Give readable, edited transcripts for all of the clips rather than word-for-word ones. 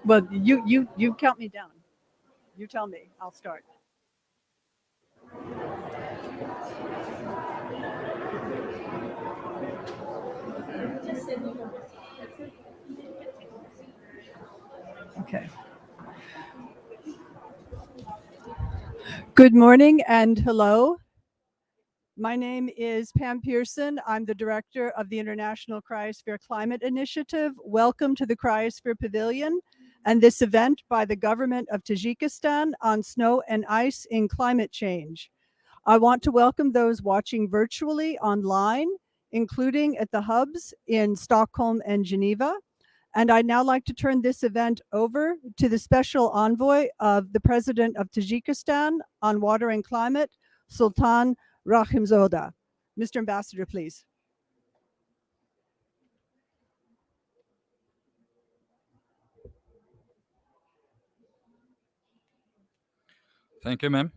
Well, you count me down. You tell me. I'll start. Okay. Good morning and hello. My name is Pam Pearson. I'm the director of the International Cryosphere Climate Initiative. Welcome to the Cryosphere Pavilion and this event by the Government of Tajikistan on snow and ice in climate change. I want to welcome those watching virtually online, including at the hubs in Stockholm and Geneva. And I'd now like to turn this event over to the special envoy of the President of Tajikistan on water and climate, Sultan Rahimzoda. Mr. Ambassador, please. Thank you, ma'am.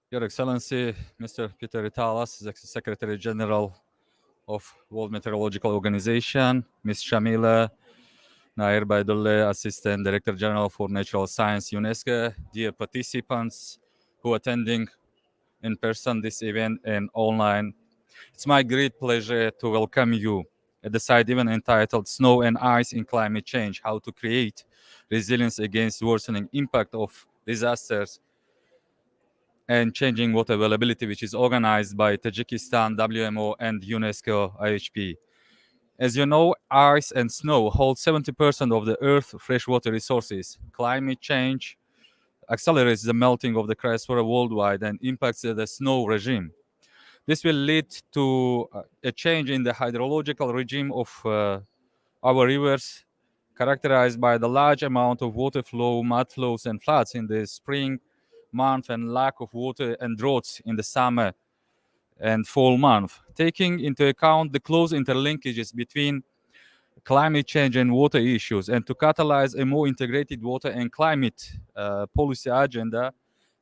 Your Excellency, Mr. Peter Italas, the Secretary General of World Meteorological Organization, Ms. Shamila Nair Baidulle, Assistant Director General for Natural Science, UNESCO, dear participants who are attending in person this event and online. It's my great pleasure to welcome you at the side event entitled Snow and Ice in Climate Change, How to Create Resilience Against Worsening Impact of Disasters and Changing Water Availability, which is organized by Tajikistan, WMO, and UNESCO IHP. As you know, ice and snow hold 70% of the Earth's freshwater resources. Climate change accelerates the melting of the cryosphere worldwide and impacts the snow regime. This will lead to a change in the hydrological regime of our rivers, characterized by the large amount of water flow, mud flows, and floods in the spring month and lack of water and droughts in the summer and fall month. Taking into account the close interlinkages between climate change and water issues, and to catalyze a more integrated water and climate policy agenda,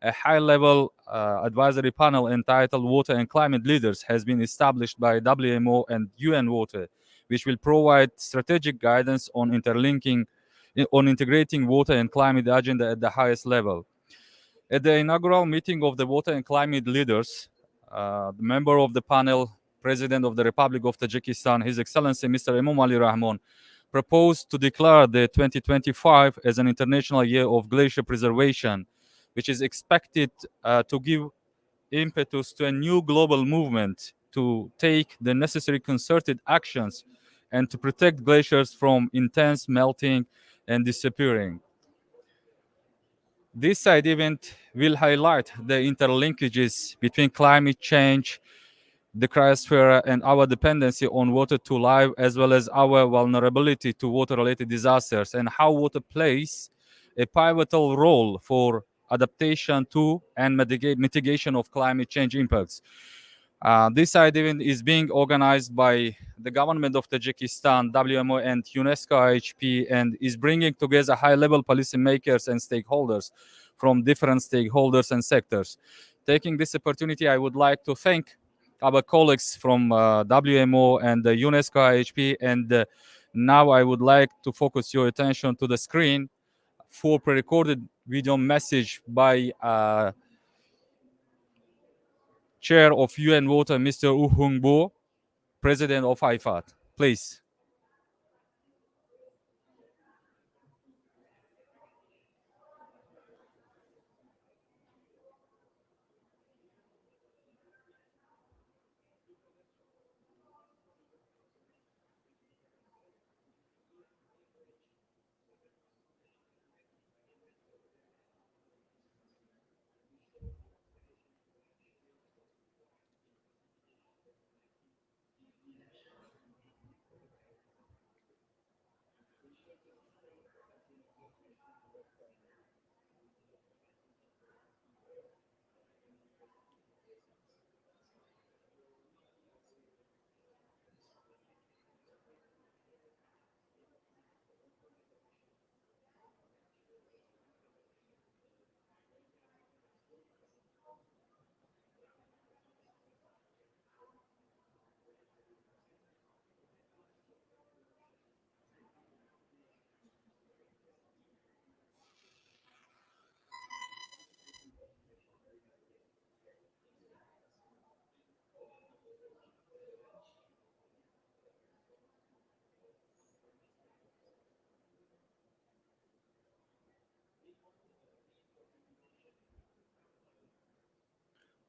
a high-level advisory panel entitled Water and Climate Leaders has been established by WMO and UN Water, which will provide strategic guidance on integrating water and climate agenda at the highest level. At the inaugural meeting of the Water and Climate Leaders, the member of the panel, President of the Republic of Tajikistan, His Excellency Mr. Emomali Rahmon, proposed to declare the 2025 as an International Year of Glacier Preservation, which is expected to give impetus to a new global movement to take the necessary concerted actions and to protect glaciers from intense melting and disappearing. This side event will highlight the interlinkages between climate change, the cryosphere, and our dependency on water to live, as well as our vulnerability to water-related disasters, and how water plays a pivotal role for adaptation to and mitigation of climate change impacts. This side event is being organized by the Government of Tajikistan, WMO, and UNESCO IHP, and is bringing together high-level policymakers and stakeholders from different stakeholders and sectors. Taking this opportunity, I would like to thank our colleagues from WMO and the UNESCO IHP, and now I would like to focus your attention to the screen for pre-recorded video message by Chair of UN Water, Mr. Uhungbo, President of IFAD. Please.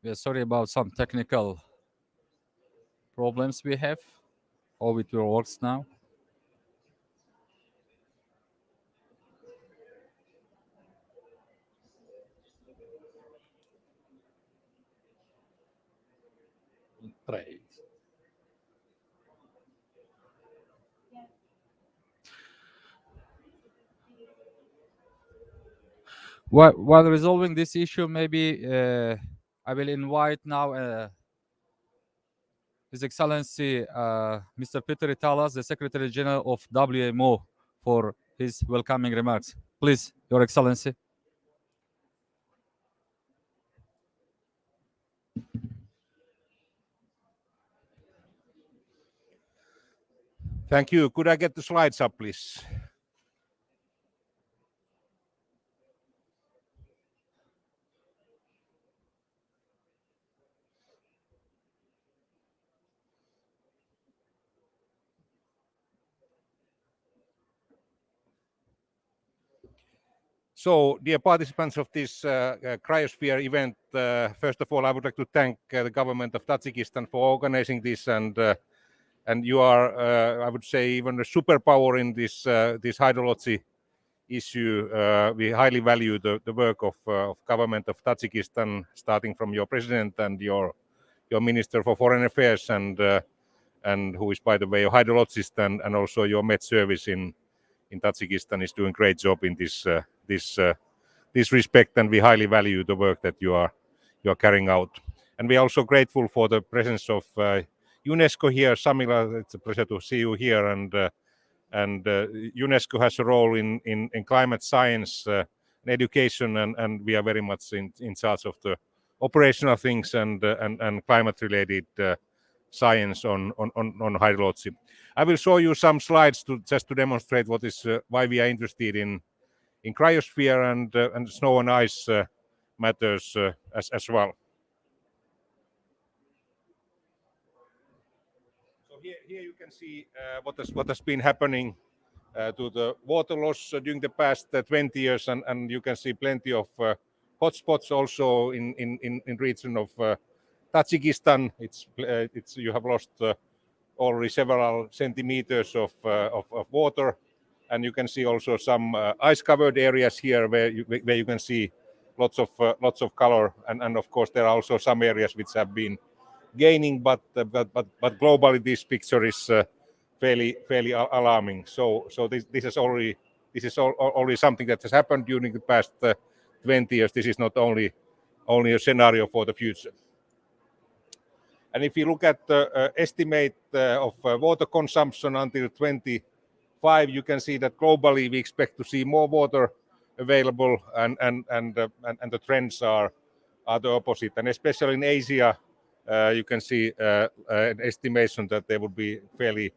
We are sorry about some technical problems we have. Hope it will works now. Right. While resolving this issue, maybe I will invite now His Excellency Mr. Peter Italas, the Secretary General of WMO, for his welcoming remarks. Please, Your Excellency. Thank you. Could I get the slides up, please? So, dear participants of this cryosphere event, first of all, I would like to thank the government of Tajikistan for organizing this, and you are, I would say, even a superpower in this hydrology issue. We highly value the work of government of Tajikistan, starting from your president and your minister for foreign affairs, and who is, by the way, a hydrologist, and also your Met service in Tajikistan is doing great job in this respect, and we highly value the work that you are carrying out. And we are also grateful for the presence of UNESCO here. Samila, it's a pleasure to see you here, and UNESCO has a role in climate science and education, and we are very much in charge of the operational things and climate related science on hydrology. I will show you some slides just to demonstrate what is why we are interested in cryosphere and snow and ice matters as well. So here you can see what has been happening to the water loss during the past 20 years, and you can see plenty of hotspots also in region of Tajikistan. It's you have lost already several centimeters of water, and you can see also some ice-covered areas here where you can see lots of color, and of course there are also some areas which have been gaining, but globally this picture is fairly alarming. So this is already something that has happened during the past 20 years. This is not only a scenario for the future. And if you look at the estimate of water consumption until 25, you can see that globally we expect to see more water available, and the trends are the opposite. And especially in Asia, you can see an estimation that there will be fairly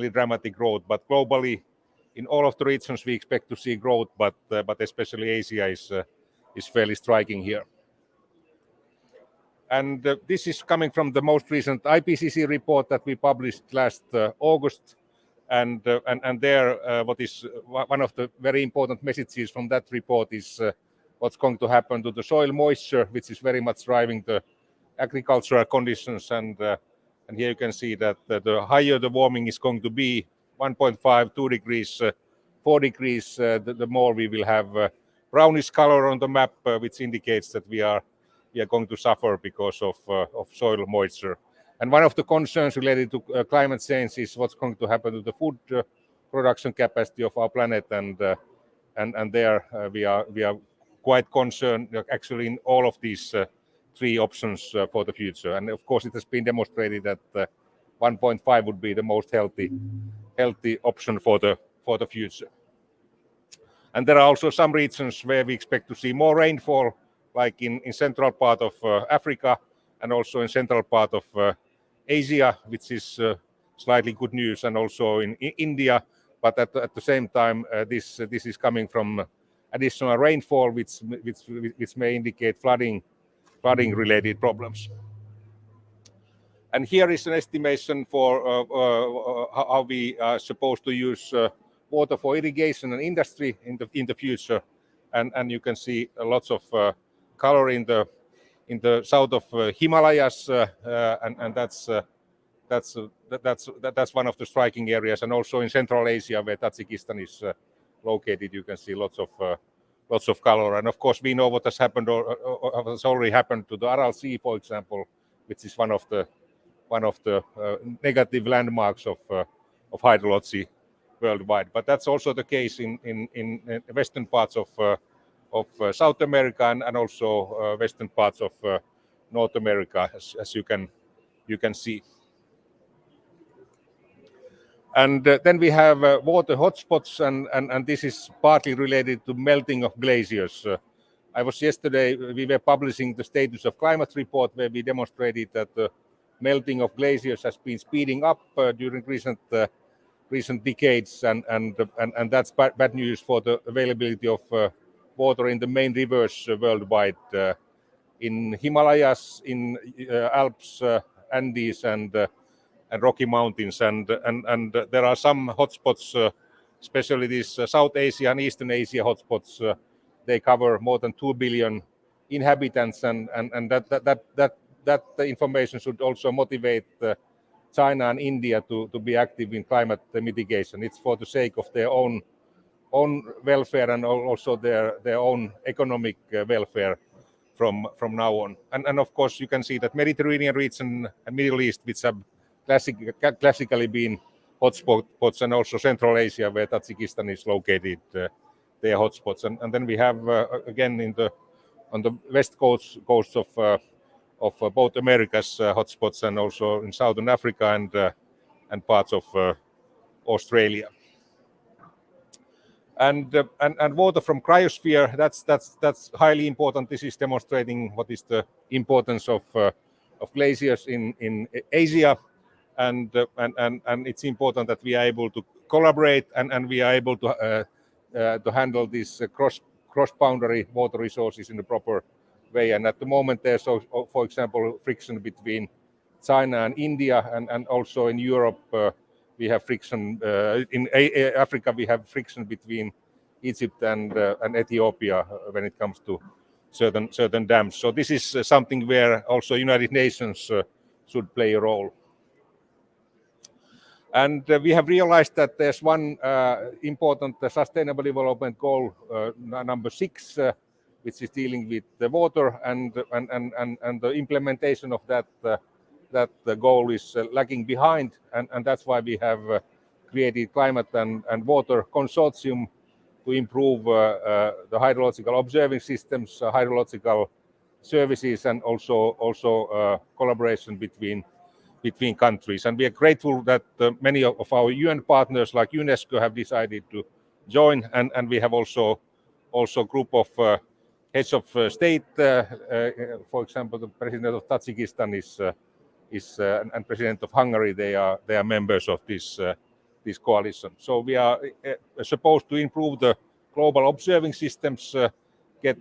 dramatic growth. But globally, in all of the regions, we expect to see growth, but especially Asia is fairly striking here. And this is coming from the most recent IPCC report that we published last August. And there, what is one of the very important messages from that report is what's going to happen to the soil moisture, which is very much driving the agricultural conditions. And here you can see that the higher the warming is going to be, 1.5, 2 degrees, 4 degrees, the more we will have brownish color on the map, which indicates that we are going to suffer because of soil moisture. And one of the concerns related to climate change is what's going to happen to the food production capacity of our planet, and there we are quite concerned actually in all of these three options for the future. And of course, it has been demonstrated that 1.5 would be the most healthy option for the future. And there are also some regions where we expect to see more rainfall, like in central part of Africa, and also in central part of Asia, which is slightly good news, and also in India. But at the same time, this is coming from additional rainfall, which may indicate flooding related problems. And here is an estimation for how we are supposed to use water for irrigation and industry in the future. And you can see lots of color in the south of Himalayas, and that's one of the striking areas, and also in Central Asia where Tajikistan is located. You can see lots of color, and of course we know what has happened or has already happened to the Aral Sea, for example, which is one of the negative landmarks of hydrology worldwide. But that's also the case in western parts of South America and also western parts of North America, as you can see. And then we have water hotspots, and this is partly related to melting of glaciers. I was yesterday, we were publishing the status of climate report where we demonstrated that the melting of glaciers has been speeding up during recent decades, and that's bad news for the availability of water in the main rivers worldwide, in Himalayas, in Alps, Andes, and Rocky Mountains, and there are some hotspots, especially these South Asia and Eastern Asia hotspots. They cover more than 2 billion inhabitants, and that information should also motivate China and India to be active in climate mitigation. It's for the sake of their own welfare and also their own economic welfare from now on. And of course, you can see that Mediterranean region and Middle East, which have classically been hotspots, and also Central Asia, where Tajikistan is located, they are hotspots. And then we have again on the west coast of both Americas hotspots, and also in Southern Africa and parts of Australia. And water from cryosphere, that's highly important. This is demonstrating what is the importance of glaciers in Asia, and it's important that we are able to collaborate and we are able to handle these cross-boundary water resources in the proper way. And at the moment, there's, for example, friction between China and India, and also in Europe we have friction. In Africa, we have friction between Egypt and Ethiopia when it comes to certain dams. So this is something where also United Nations should play a role. And we have realized that there's one important Sustainable Development Goal, number 6, which is dealing with the water, and the implementation of that the goal is lagging behind, and that's why we have created Climate and Water Consortium to improve the hydrological observing systems, hydrological services, and also collaboration between countries. And we are grateful that many of our UN partners like UNESCO have decided to join, and we have also a group of heads of state. For example, the president of Tajikistan is and president of Hungary. They are members of this coalition. So we are supposed to improve the global observing systems, get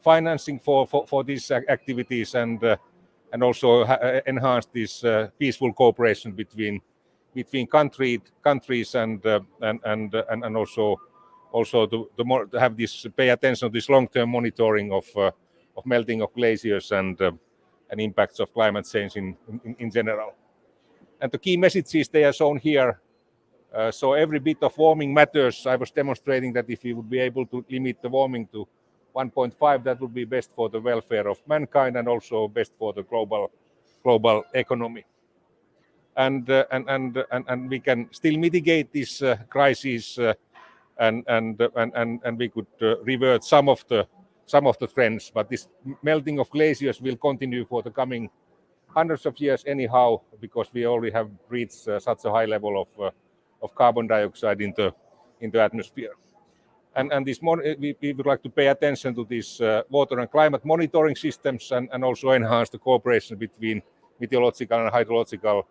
financing for these activities, and also enhance this peaceful cooperation between countries, and also to have this, pay attention to this long-term monitoring of melting of glaciers and impacts of climate change in general. And the key messages, they are shown here. So every bit of warming matters. I was demonstrating that if we would be able to limit the warming to 1.5, that would be best for the welfare of mankind and also best for the global economy. And we can still mitigate this crisis, and we could revert some of the trends. But this melting of glaciers will continue for the coming hundreds of years anyhow, because we already have reached such a high level of carbon dioxide in the atmosphere. And this we would like to pay attention to these water and climate monitoring systems, and also enhance the cooperation between meteorological and hydrological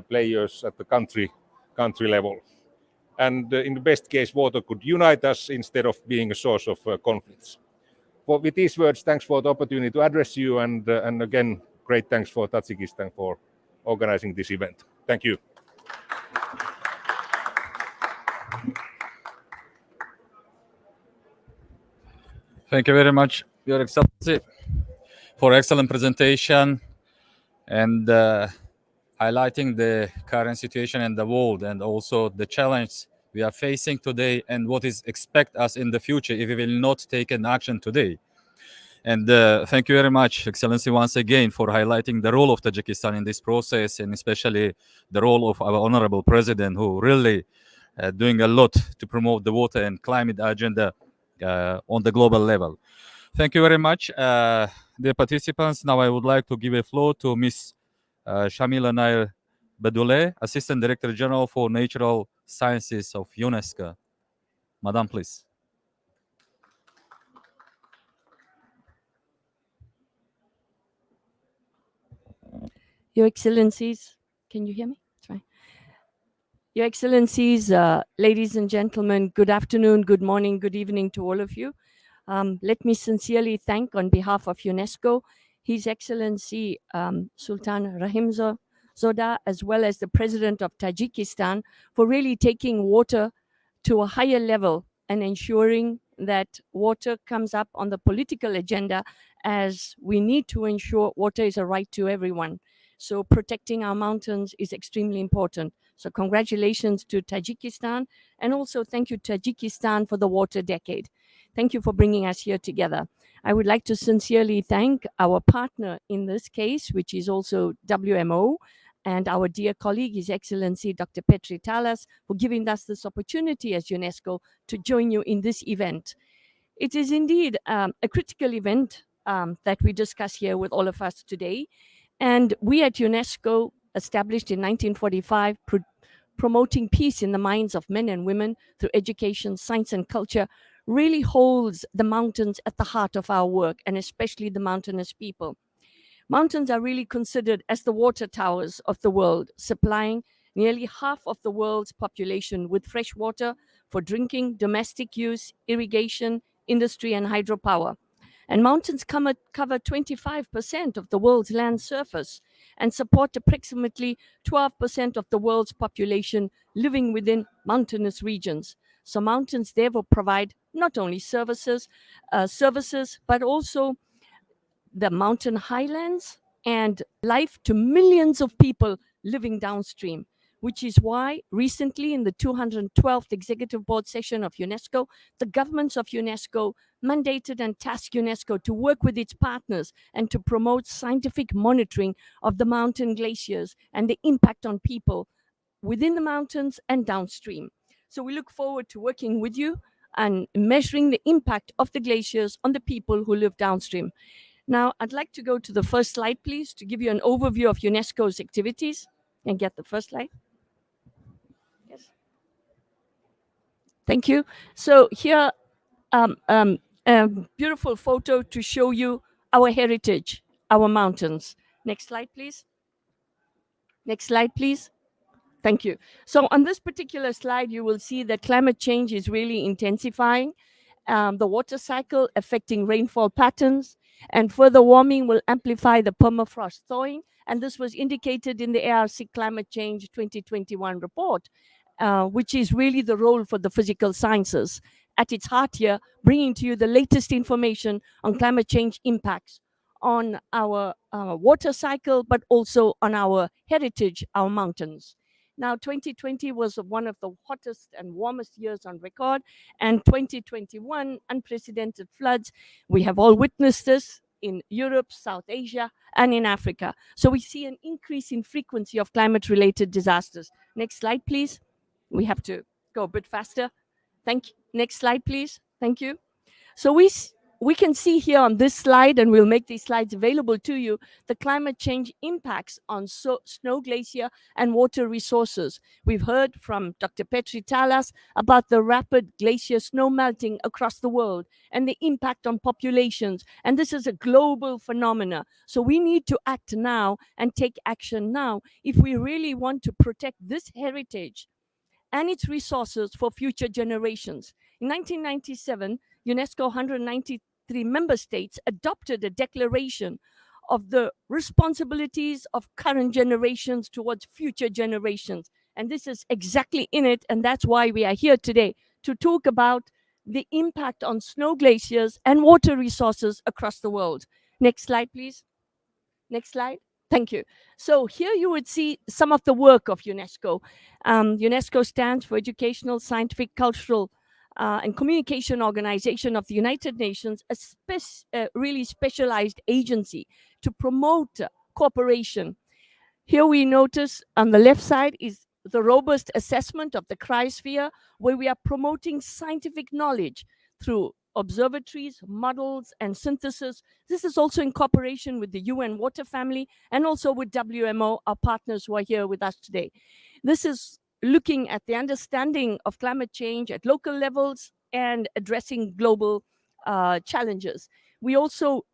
players at the country level. And in the best case, water could unite us instead of being a source of conflicts. With these words, thanks for the opportunity to address you, and again, great thanks for Tajikistan for organizing this event. Thank you. Thank you very much, Your Excellency. for excellent presentation and highlighting the current situation in the world and also the challenge we are facing today and what is expect us in the future if we will not take an action today. And thank you very much, Excellency, once again for highlighting the role of Tajikistan in this process, and especially the role of our honorable president, who really doing a lot to promote the water and climate agenda on the global level. Thank you very much, dear participants. Now I would like to give a floor to Ms. Shamila Nair Badouleh, Assistant Director General for Natural Sciences of UNESCO. Madam, please. Your Excellencies, can you hear me? That's fine. Your Excellencies, ladies and gentlemen, good afternoon, good morning, good evening to all of you. Let me sincerely thank, on behalf of UNESCO, His Excellency Sultan Rahim Zoda, as well as the President of Tajikistan, for really taking water to a higher level and ensuring that water comes up on the political agenda, as we need to ensure water is a right to everyone. So protecting our mountains is extremely important. So congratulations to Tajikistan, and also thank you, Tajikistan, for the water decade. Thank you for bringing us here together. I would like to sincerely thank our partner in this case, which is also WMO, and our dear colleague, His Excellency Dr. Petri Talas, for giving us this opportunity as UNESCO to join you in this event. It is indeed a critical event that we discuss here with all of us today. And we at UNESCO, established in 1945, promoting peace in the minds of men and women through education, science, and culture, really holds the mountains at the heart of our work, and especially the mountainous people. Mountains are really considered as the water towers of the world, supplying nearly half of the world's population with fresh water for drinking, domestic use, irrigation, industry, and hydropower. And mountains cover 25% of the world's land surface and support approximately 12% of the world's population living within mountainous regions. So mountains therefore provide not only services, but also the mountain highlands and life to millions of people living downstream, which is why recently in the 212th Executive Board session of UNESCO, the governments of UNESCO mandated and tasked UNESCO to work with its partners and to promote scientific monitoring of the mountain glaciers and the impact on people within the mountains and downstream. So we look forward to working with you and measuring the impact of the glaciers on the people who live downstream. Now, I'd like to go to the first slide, please, to give you an overview of UNESCO's activities. And get the first slide. Yes. Thank you. So here, beautiful photo to show you our heritage, our mountains. Next slide, please. Next slide, please. Thank you. So on this particular slide, you will see that climate change is really intensifying. The water cycle affecting rainfall patterns, and further warming will amplify the permafrost thawing. And this was indicated in the ARC Climate Change 2021 report, which is really the role for the physical sciences. At its heart here, bringing to you the latest information on climate change impacts on our water cycle, but also on our heritage, our mountains. Now, 2020 was one of the hottest and warmest years on record, and 2021, unprecedented floods. We have all witnessed this in Europe, South Asia, and in Africa. So we see an increase in frequency of climate-related disasters. Next slide, please. We have to go a bit faster. Thank you. Next slide, please. Thank you. So we can see here on this slide, and we'll make these slides available to you, the climate change impacts on snow glacier and water resources. We've heard from Dr. Petri Talas about the rapid glacier snow melting across the world and the impact on populations. And this is a global phenomena. So we need to act now and take action now if we really want to protect this heritage and its resources for future generations. In 1997, UNESCO 193 member states adopted a declaration of the responsibilities of current generations towards future generations. And this is exactly in it, and that's why we are here today, to talk about the impact on snow glaciers and water resources across the world. Next slide, please. Next slide. Thank you. So here you would see some of the work of UNESCO. UNESCO stands for Educational, Scientific, Cultural, and Communication Organization of the United Nations, a really specialized agency to promote cooperation. Here we notice on the left side is the robust assessment of the cryosphere, where we are promoting scientific knowledge through observatories, models, and synthesis. This is also in cooperation with the UN Water Family and also with WMO, our partners who are here with us today. This is looking at the understanding of climate change at local levels and addressing global challenges. We also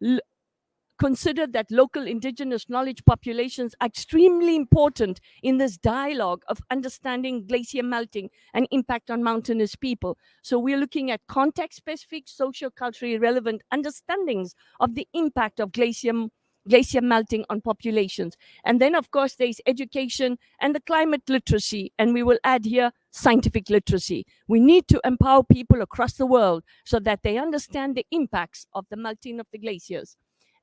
consider that local indigenous knowledge populations are extremely important in this dialogue of understanding glacier melting and impact on mountainous people. So we're looking at context-specific, socio-culturally relevant understandings of the impact of glacier melting on populations. And then, of course, there's education and the climate literacy, and we will add here scientific literacy. We need to empower people across the world so that they understand the impacts of the melting of the glaciers.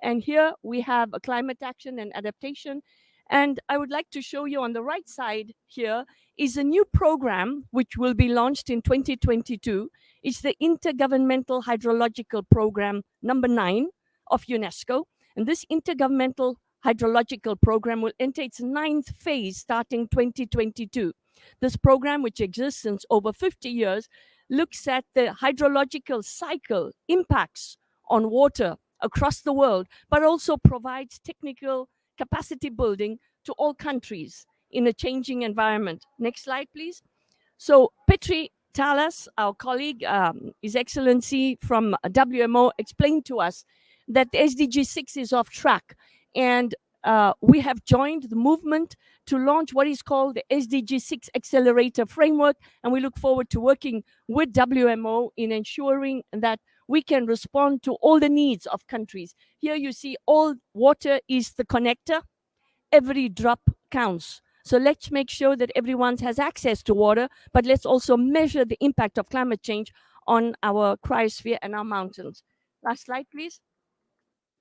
And here we have a climate action and adaptation. And I would like to show you on the right side here is a new program which will be launched in 2022. It's the Intergovernmental Hydrological Program number 9 of UNESCO. And this Intergovernmental Hydrological Program will enter its 9th phase starting 2022. This program, which exists since over 50 years, looks at the hydrological cycle impacts on water across the world, but also provides technical capacity building to all countries in a changing environment. Next slide, please. So Petri Talas, our colleague, His Excellency from WMO, explained to us that the SDG 6 is off track, and we have joined the movement to launch what is called the SDG 6 Accelerator Framework, and we look forward to working with WMO in ensuring that we can respond to all the needs of countries. Here you see all water is the connector. Every drop counts. So let's make sure that everyone has access to water, but let's also measure the impact of climate change on our cryosphere and our mountains. Last slide, please.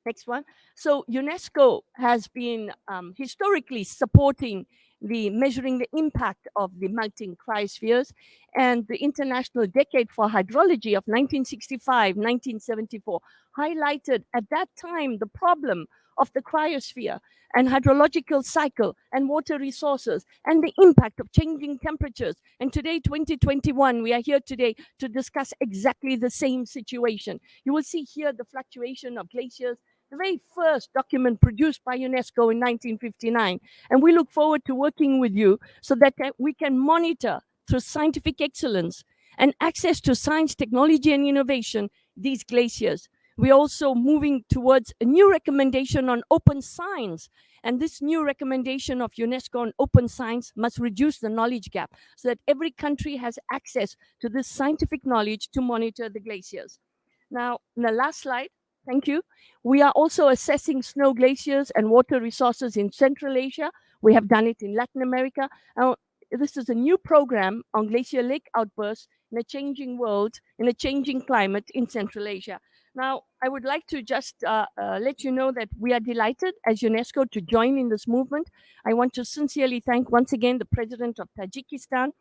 Next one. So UNESCO has been historically supporting measuring the impact of the melting cryospheres, and the International Decade for Hydrology of 1965-1974 highlighted at that time the problem of the cryosphere and hydrological cycle and water resources and the impact of changing temperatures. And today, 2021, we are here today to discuss exactly the same situation. You will see here the fluctuation of glaciers, the very first document produced by UNESCO in 1959. And we look forward to working with you so that we can monitor through scientific excellence and access to science, technology, and innovation these glaciers. We're also moving towards a new recommendation on open science. And this new recommendation of UNESCO on open science must reduce the knowledge gap so that every country has access to this scientific knowledge to monitor the glaciers. Now, in the last slide, thank you. We are also assessing snow glaciers and water resources in Central Asia. We have done it in Latin America. This is a new program on glacier lake outbursts in a changing world, in a changing climate in Central Asia. Now, I would like to just let you know that we are delighted as UNESCO to join in this movement. I want to sincerely thank once again the President of Tajikistan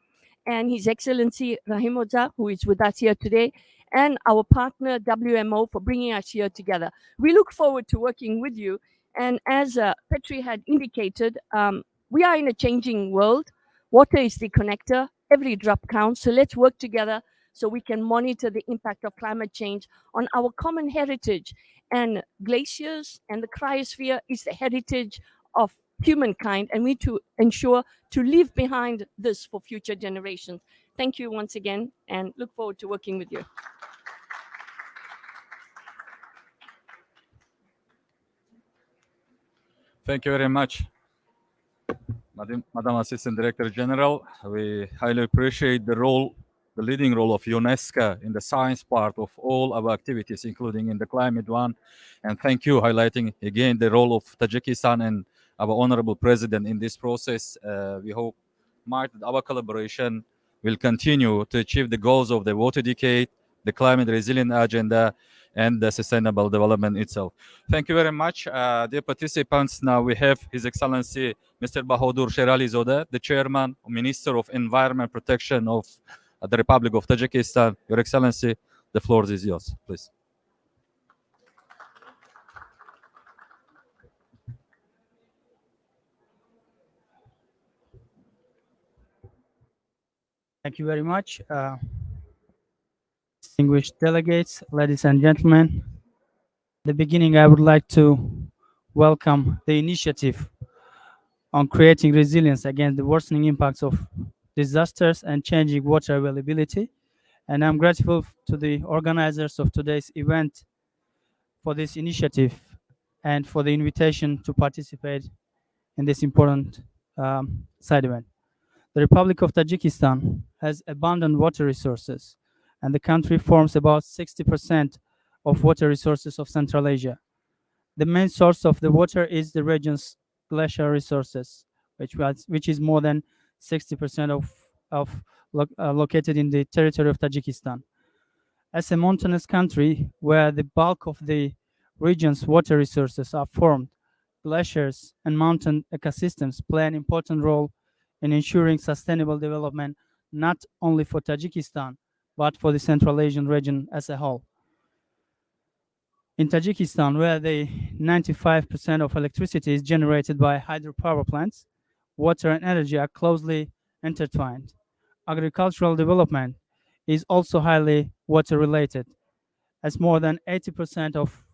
and His Excellency Rahimodza, who is with us here today, and our partner WMO for bringing us here together. We look forward to working with you. And as Petri had indicated, we are in a changing world. Water is the connector. Every drop counts. So let's work together so we can monitor the impact of climate change on our common heritage. And glaciers and the cryosphere is the heritage of humankind, and we need to ensure to leave behind this for future generations. Thank you once again, and look forward to working with you. Thank you very much, Madam Assistant Director General. We highly appreciate the leading role of UNESCO in the science part of all our activities, including in the climate one. And thank you highlighting again the role of Tajikistan and our Honorable President in this process. We hope, Mark, that our collaboration will continue to achieve the goals of the water decade, the climate resilient agenda, and the sustainable development itself. Thank you very much, dear participants. Now we have His Excellency Mr. Bahadur Sherali Zodeh, the Chairman, Minister of Environment Protection of the Republic of Tajikistan. Your Excellency, the floor is yours, please. Thank you very much. Distinguished delegates, ladies and gentlemen, at the beginning, I would like to welcome the initiative on creating resilience against the worsening impacts of disasters and changing water availability. And I'm grateful to the organizers of today's event for this initiative and for the invitation to participate in this important side event. The Republic of Tajikistan has abundant water resources, and the country forms about 60% of water resources of Central Asia. The main source of the water is the region's glacier resources, which is more than 60% located in the territory of Tajikistan. As a mountainous country where the bulk of the region's water resources are formed, glaciers and mountain ecosystems play an important role in ensuring sustainable development not only for Tajikistan but for the Central Asian region as a whole. In Tajikistan, where the 95% of electricity is generated by hydropower plants, water and energy are closely intertwined. Agricultural development is also highly water related, as more than 80% of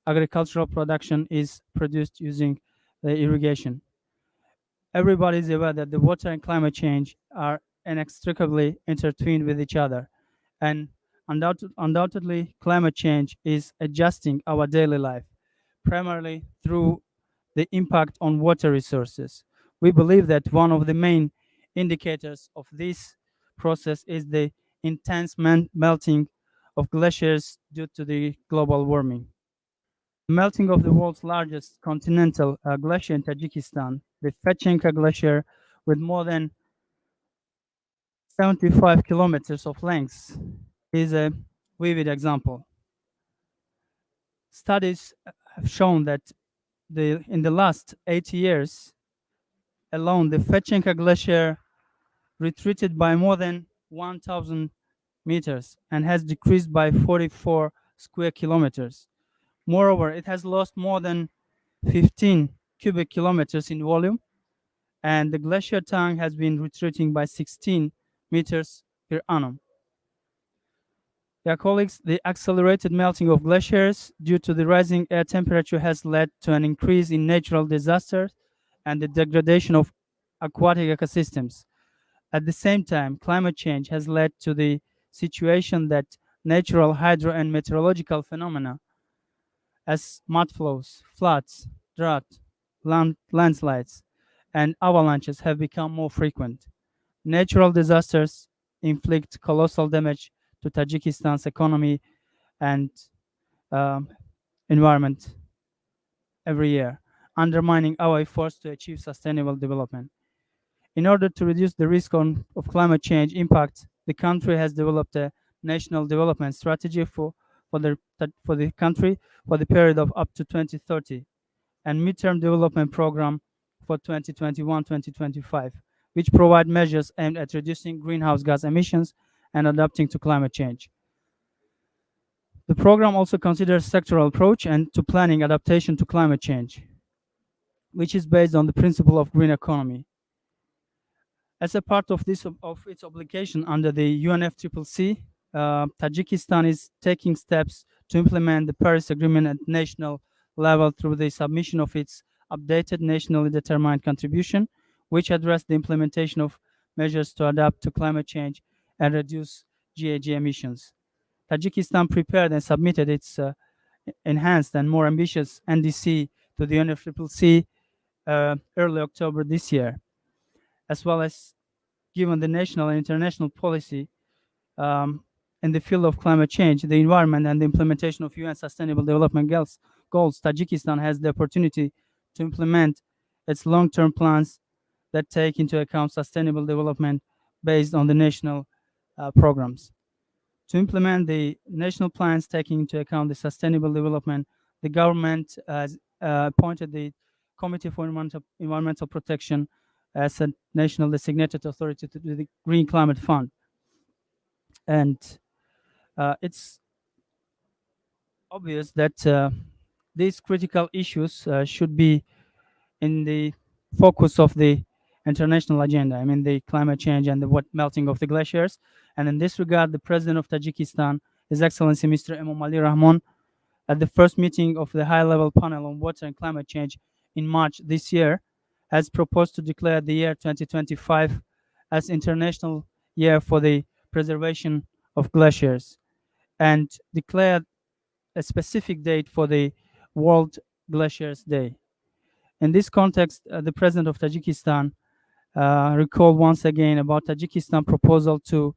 agricultural production is produced using the irrigation. Everybody is aware that the water and climate change are inextricably intertwined with each other, and undoubtedly climate change is adjusting our daily life, primarily through the impact on water resources. We believe that one of the main indicators of this process is the intense melting of glaciers due to the global warming. Melting of the world's largest continental glacier in Tajikistan, the Fechenka Glacier, with more than 75 kilometers of length, is a vivid example. Studies have shown that in the last 80 years alone, the Fechenka Glacier retreated by more than 1,000 meters and has decreased by 44 square kilometers. Moreover, it has lost more than 15 cubic kilometers in volume, and the glacier tongue has been retreating by 16 meters per annum. Dear colleagues, the accelerated melting of glaciers due to the rising air temperature has led to an increase in natural disasters and the degradation of aquatic ecosystems. At the same time, climate change has led to the situation that natural hydro and meteorological phenomena as mudflows, floods, drought, landslides, and avalanches have become more frequent. Natural disasters inflict colossal damage to Tajikistan's economy and environment every year, undermining our efforts to achieve sustainable development. In order to reduce the risk of climate change impact, the country has developed a national development strategy for the country for the period of up to 2030 and midterm development program for 2021-2025, which provide measures aimed at reducing greenhouse gas emissions and adapting to climate change. The program also considers sectoral approach and to planning adaptation to climate change, which is based on the principle of green economy. As a part of its obligation under the UNFCCC, Tajikistan is taking steps to implement the Paris Agreement at national level through the submission of its updated nationally determined contribution, which address the implementation of measures to adapt to climate change and reduce GHG emissions. Tajikistan prepared and submitted its enhanced and more ambitious NDC to the UNFCCC early October this year, as well as given the national and international policy in the field of climate change, the environment, and the implementation of UN Sustainable Development Goals, Tajikistan has the opportunity to implement its long-term plans that take into account sustainable development based on the national programs. To implement the national plans taking into account the sustainable development, the government has appointed the Committee for Environmental Protection as a national designated authority to the Green Climate Fund. And it's obvious that these critical issues should be in the focus of the international agenda. I mean, the climate change and the melting of the glaciers. And in this regard, the President of Tajikistan, His Excellency Mr. Emomali Rahmon, at the first meeting of the high-level panel on water and climate change in March this year, has proposed to declare the year 2025 as International Year for the Preservation of Glaciers and declared a specific date for the World Glaciers Day. In this context, the President of Tajikistan recalled once again about Tajikistan proposal to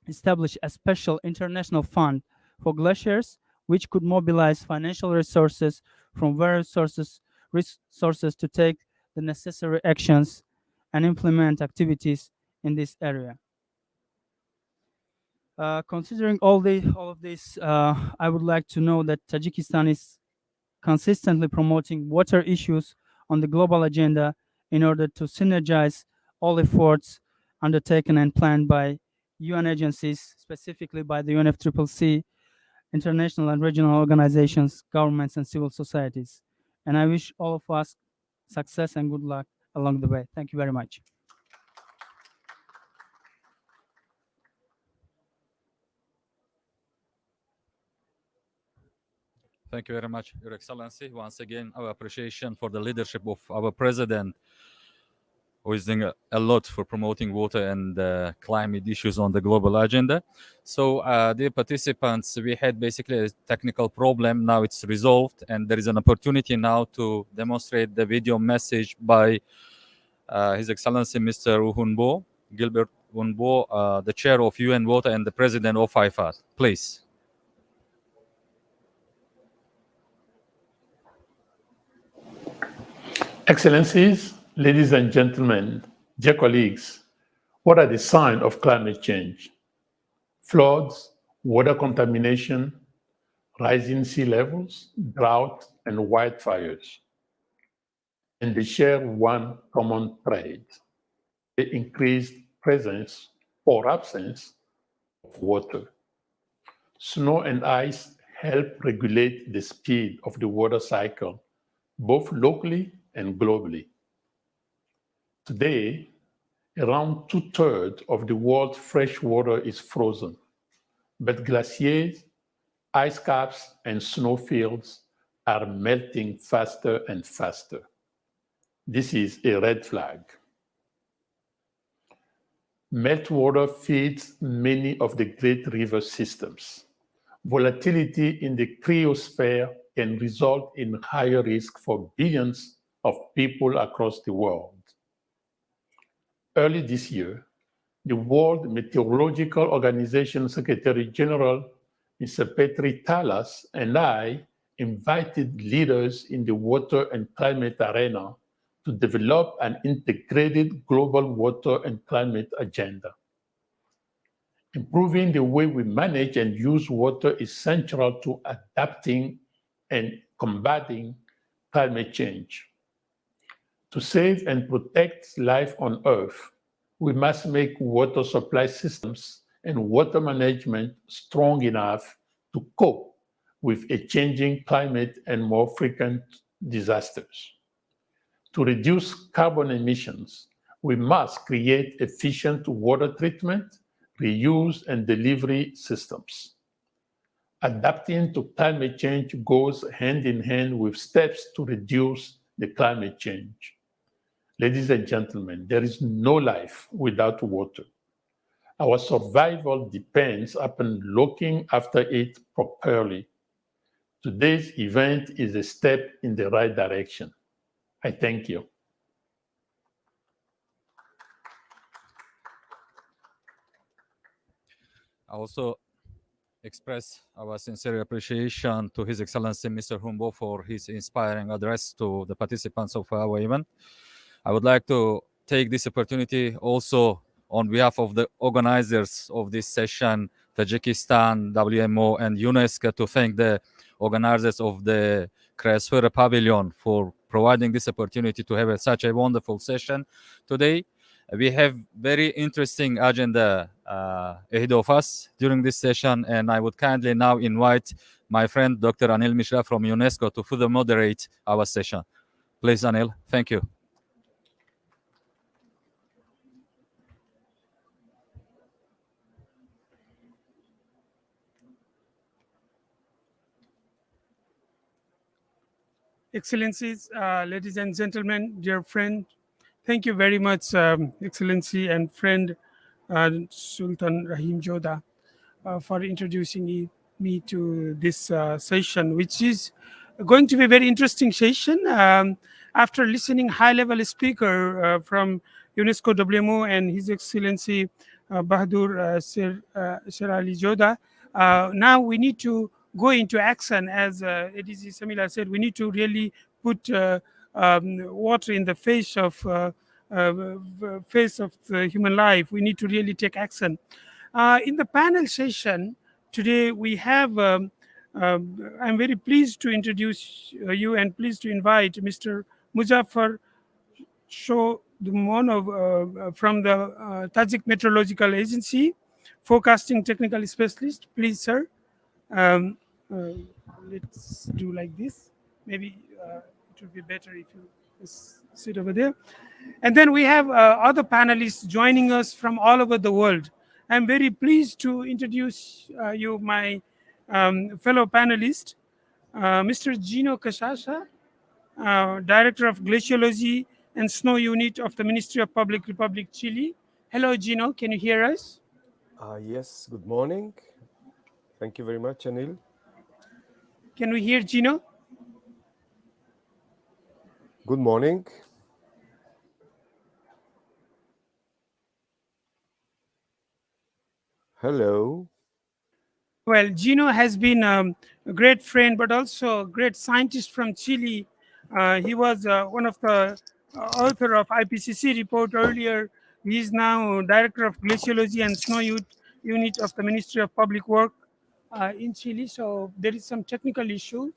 establish a special international fund for glaciers, which could mobilize financial resources from various sources to take the necessary actions and implement activities in this area. Considering all of this, I would like to know that Tajikistan is consistently promoting water issues on the global agenda in order to synergize all efforts undertaken and planned by UN agencies, specifically by the UNFCCC, international and regional organizations, governments, and civil societies. And I wish all of us success and good luck along the way. Thank you very much. Thank you very much, Your Excellency. Once again, our appreciation for the leadership of our president, who is doing a lot for promoting water and climate issues on the global agenda. So, dear participants, we had basically a technical problem. Now it's resolved, and there is an opportunity now to demonstrate the video message by His Excellency Mr. Uhunbo, Gilbert Uhunbo, the Chair of UN Water and the President of IFAD. Please. Excellencies, ladies and gentlemen, dear colleagues, what are the signs of climate change? Floods, water contamination, rising sea levels, drought, and wildfires. And they share one common thread: the increased presence or absence of water. Snow and ice help regulate the speed of the water cycle, both locally and globally. Today, around 2/3 of the world's fresh water is frozen, but glaciers, ice caps, and snowfields are melting faster and faster. This is a red flag. Meltwater feeds many of the great river systems. Volatility in the cryosphere can result in higher risk for billions of people across the world. Early this year, the World Meteorological Organization Secretary General, Mr. Petri Talas, and I invited leaders in the water and climate arena to develop an integrated global water and climate agenda. Improving the way we manage and use water is central to adapting and combating climate change. To save and protect life on Earth, we must make water supply systems and water management strong enough to cope with a changing climate and more frequent disasters. To reduce carbon emissions, we must create efficient water treatment, reuse, and delivery systems. Adapting to climate change goes hand in hand with steps to reduce the climate change. Ladies and gentlemen, there is no life without water. Our survival depends upon looking after it properly. Today's event is a step in the right direction. I thank you. I also express our sincere appreciation to His Excellency Mr. Humbo for his inspiring address to the participants of our event. I would like to take this opportunity also on behalf of the organizers of this session, Tajikistan, WMO, and UNESCO, to thank the organizers of the Cryosphere Pavilion for providing this opportunity to have such a wonderful session today. We have very interesting agenda ahead of us during this session, and I would kindly now invite my friend Dr. Anil Mishra from UNESCO to further moderate our session. Please, Anil, thank you. Excellencies, ladies and gentlemen, dear friend, thank you very much, Excellency and friend Sultan Rahim Joda, for introducing me to this session, which is going to be a very interesting session. After listening high-level speaker from UNESCO WMO and His Excellency Bahadur Sir Ali Joda, now we need to go into action. As ADC Samila said, we need to really put water in the face of the human life. We need to really take action. In the panel session today, we have. I'm very pleased to introduce you and pleased to invite Mr. Muzaffar Shodumonov from the Tajik Meteorological Agency, forecasting technical specialist. Please, sir. Um, uh, let's do like this. Maybe it would be better if you sit over there. And then we have other panelists joining us from all over the world. I'm very pleased to introduce you, my fellow panelist, Mr. Gino Casasa, Director of Glaciology and Snow Unit of the Ministry of Public Republic Chile. Hello, Gino. Can you hear us? Yes, good morning. Thank you very much, Anil. Can we hear Gino? Good morning. Hello. Well, Gino has been a great friend, but also a great scientist from Chile. He was one of the author of IPCC report earlier. He is now Director of Glaciology and Snow Unit of the Ministry of Public Work in Chile. So there is some technical issue.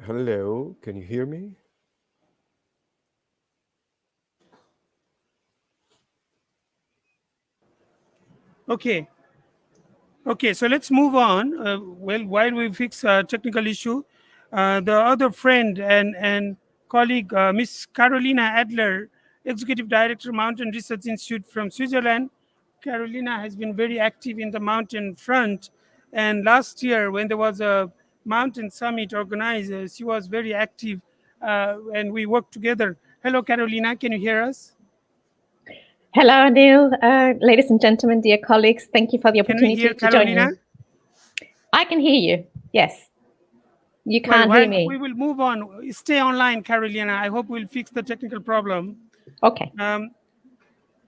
Hello, can you hear me? Okay. Okay, so let's move on. Well, while we fix a technical issue, the other friend and colleague, Miss Carolina Adler, Executive Director, Mountain Research Institute from Switzerland. Carolina has been very active in the mountain front. And last year, when there was a mountain summit organized, she was very active and we worked together. Hello, Carolina, can you hear us? Hello, Anil. Ladies and gentlemen, dear colleagues, thank you for the opportunity Can we hear to join Carolina? you. I can hear you. Yes. You can't hear me. We will move on. Stay online, Carolina. I hope we'll fix the technical problem. Okay.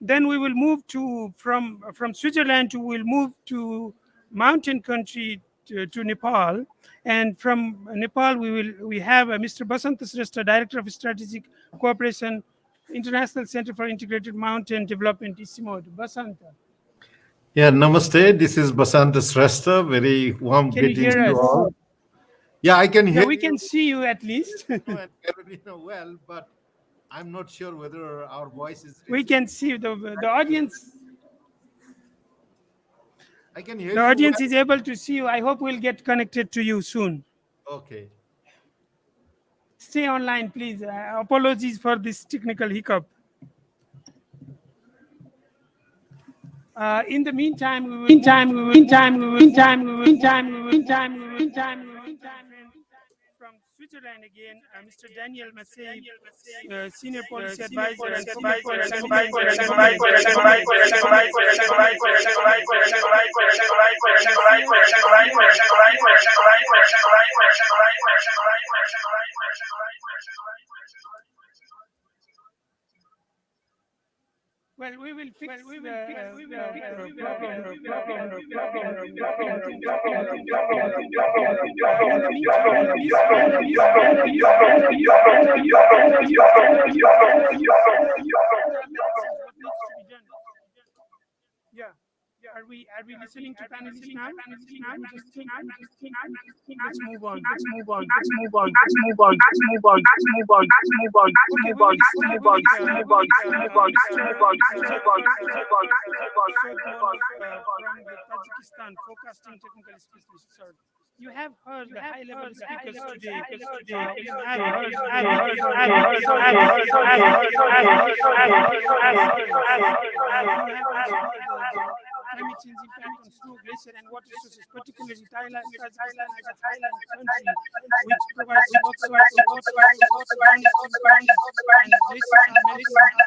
Then we will move to from Switzerland we'll move to mountain country to Nepal, and from Nepal we have Mr. Basanta Srestha, Director of Strategic Cooperation, International Center for Integrated Mountain Development, ICIMOD. Basanta. Yeah, namaste. This is Basanta Srestha. Very warm Can you greetings hear to us? all. Yeah, I can hear we you. can see you at least. Carolina well, but I'm not sure whether our voice is. We can see the audience. I can hear the you audience well. is able to see you. I hope we'll get connected to you soon. Okay. Stay online, please. Apologies for this technical hiccup. In the meantime, from Switzerland again, Mr. Daniel Massey, Senior Policy Advisor and Senior Policy Well, we will fix the problem. Yeah. Are we listening to panelists now? Let's move on. From the Tajikistan forecasting technical specialist, sir. You have heard the high-level speakers today. Climate change impact on snow, glacier, and water sources, particularly Thailand. Tajikistan is a highland country which provides lots of water and glaciers are melting in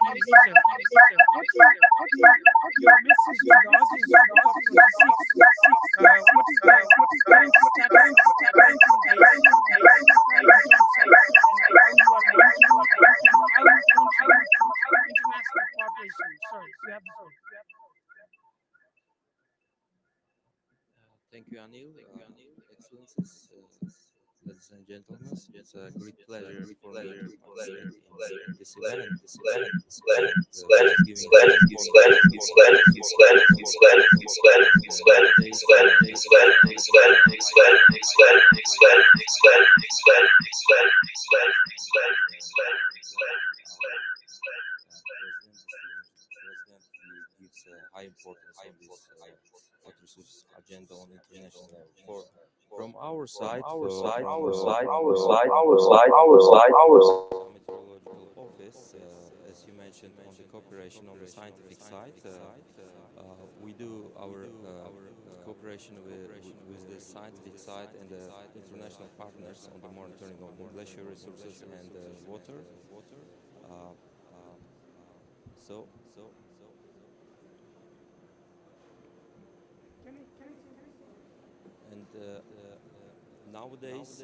the region. What is your message to the audience of the COP26? What is the current status of preventing glacier rise in terms of how you are monitoring it and how you contribute to international cooperation? Sir, you have the floor. Thank you, Anil. Excellencies, ladies and gentlemen, it's a great pleasure for me to participate in this event. Gives high importance on this water resource agenda on international level. From our side, meteorological office, as you mentioned, on the cooperation on the scientific side, we do our cooperation with the scientific side and the international partners on the monitoring of the glacier resources and water. So. And nowadays,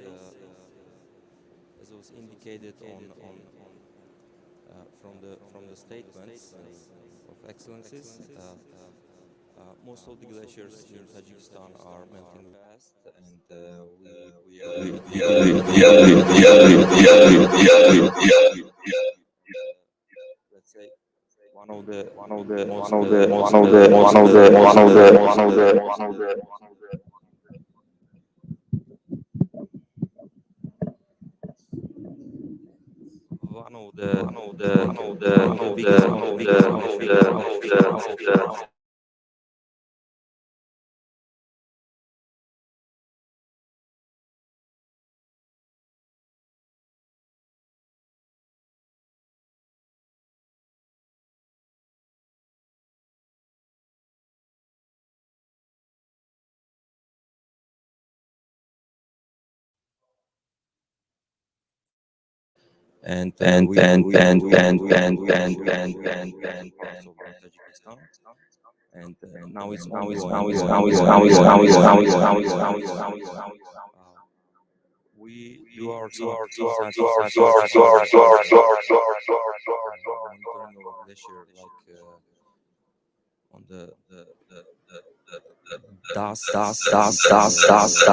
as was indicated from the statements of excellencies, most of the glaciers in Tajikistan are melting fast, and we let's say one of the and now it's we do our monitoring of glacier, like on the dust the dust which are like settling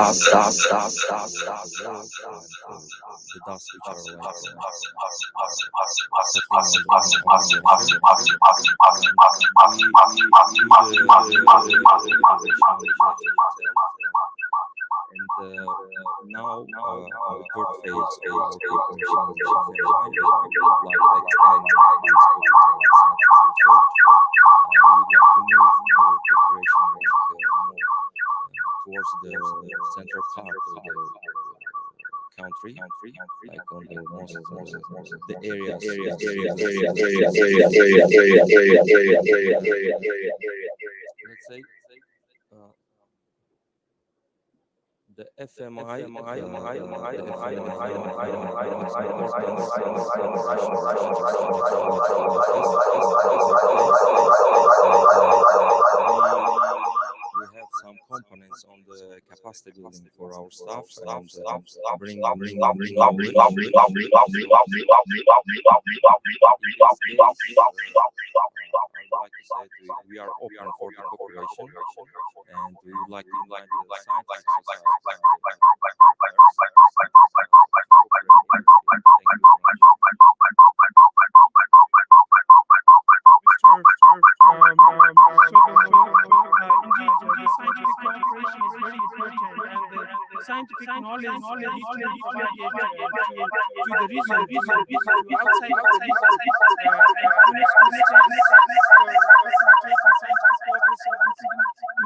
on the glacier, and now on the third phase of our cooperation with the FMI, we would like to extend the scope of scientific research. We would like to move our cooperation more towards the central part of the country, like on the most the areas. Let's say the FMI we have some components on the capacity building for our staff and bringing new knowledge. In this case, I would like to say that we are open for the cooperation, and we would like to invite the scientific society. Indeed, the scientific cooperation is very important, and the scientific knowledge needs to be provided to the region, to outside of the region. And UNESCO stands for facilitating scientific cooperation and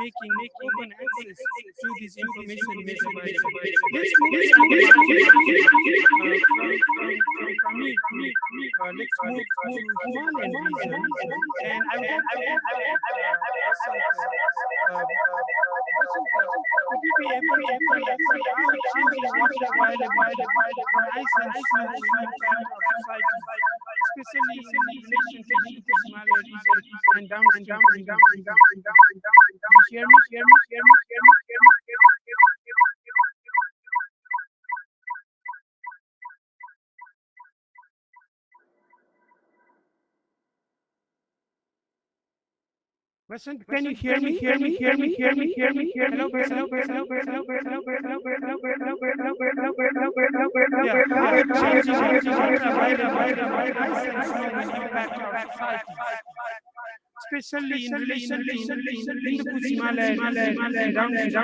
making open access to this information made available. Let's move to the let's move to Himalayan region, and I want to would you be able to tell us how changing water availability from ice and snow will impact our society, especially in relation to the Himalayan region and downstream? You hear me? Listen, can you hear me? Hello, yeah, how changing water availability from ice and snow will impact our society, especially in relation to the Himalayan and downstream.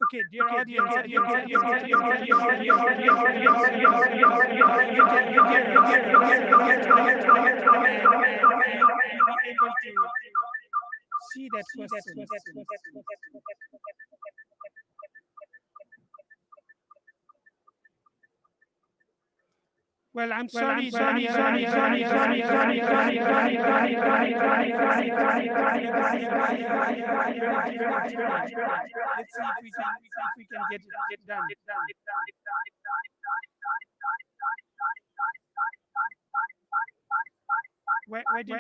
Okay, dear audience, see that question. Well, I'm sorry. Let's see if we can get done. Where did you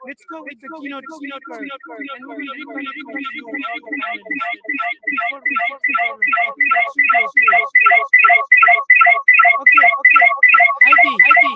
let's go with the keynote speaker, and we will reconnect with you before we fix the problem. I think that should be okay. Heidi, let's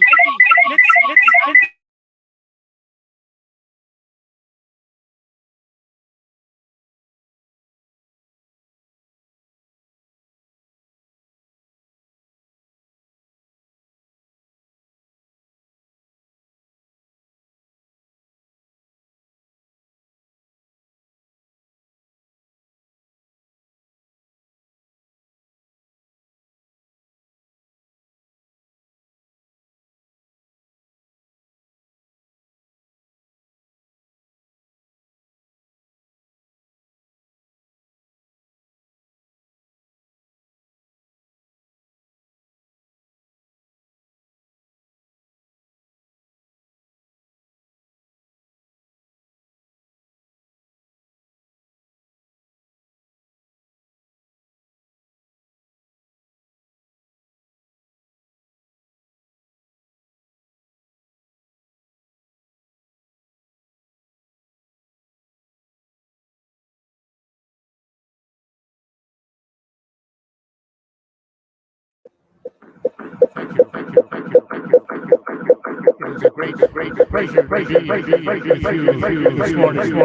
It is a great pleasure to be with you this morning to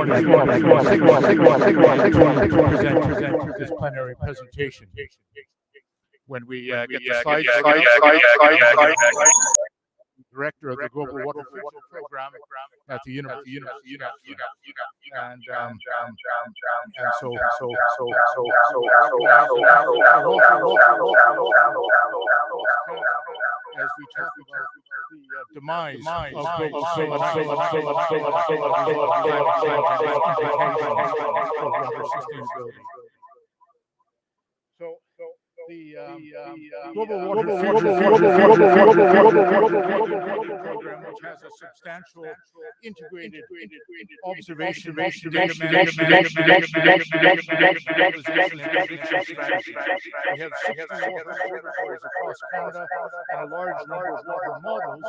present this plenary presentation. When we get the slides, director of the Global Water Future Program at the University of and so as we talk about the demise of global sustainability. So Global Water Program, which has a substantial integrated observation, data management, visualization, and prediction strategy. We have 60 water observatories across Canada and a large number of water models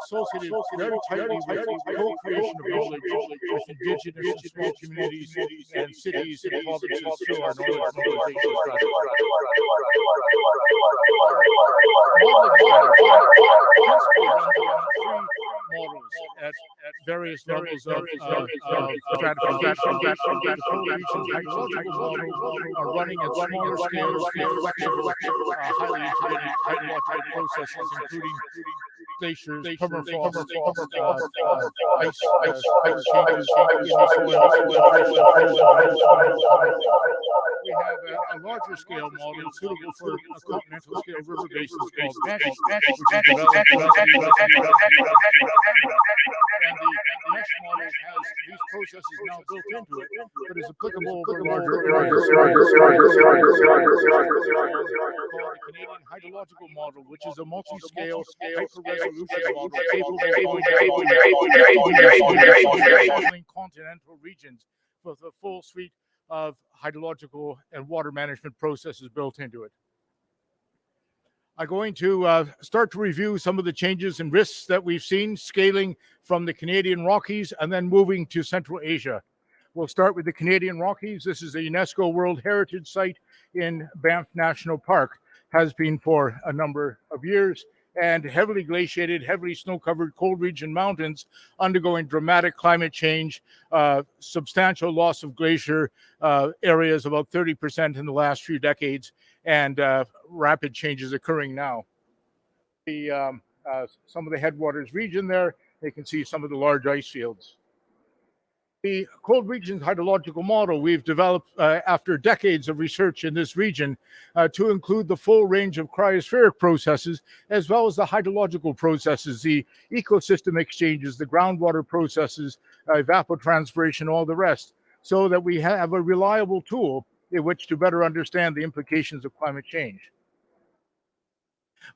associated very tightly with the co-creation of knowledge with indigenous and small communities and cities and provinces through our knowledge mobilization strategy. Models at various levels of stratification. The cold regions hydrological models are running at smaller scales with flexible, highly integrated hydrological processes, including glaciers, permafrost, ice changes in the soil, we have a larger scale model suitable for a continental scale river basins called mesh, which is developed and the mesh model has these processes now built into it, but is applicable over larger areas. Called the Canadian Hydrological Model, which is a multi-scale hyper-resolution model capable of modeling continental regions with a full suite of hydrological and water management processes built into it. I'm going to start to review some of the changes and risks that we've seen scaling from the Canadian Rockies and then moving to Central Asia. We'll start with the Canadian Rockies. This is a UNESCO World Heritage Site in Banff National Park, has been for a number of years, and heavily glaciated, heavily snow-covered cold region mountains undergoing dramatic climate change, substantial loss of glacier areas, about 30% in the last few decades, and rapid changes occurring now. Some of the headwaters region there, you can see some of the large ice fields. The cold regions hydrological model we've developed after decades of research in this region to include the full range of cryospheric processes, as well as the hydrological processes, the ecosystem exchanges, the groundwater processes, evapotranspiration, all the rest, so that we have a reliable tool in which to better understand the implications of climate change.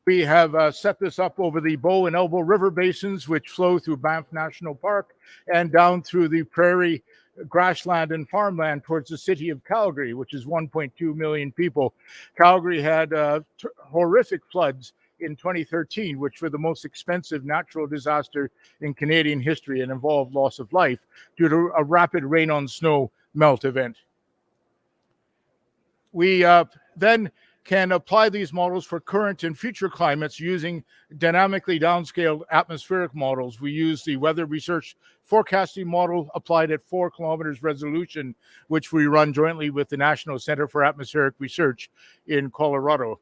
We have set this up over the Bow and Elbow River basins, which flow through Banff National Park and down through the prairie, grassland, and farmland towards the city of Calgary, which is 1.2 million people. Calgary had horrific floods in 2013, which were the most expensive natural disaster in Canadian history and involved loss of life due to a rapid rain on snow melt event. We then can apply these models for current and future climates using dynamically downscaled atmospheric models. We use the weather research forecasting model applied at 4 kilometers resolution, which we run jointly with the National Center for Atmospheric Research in Colorado.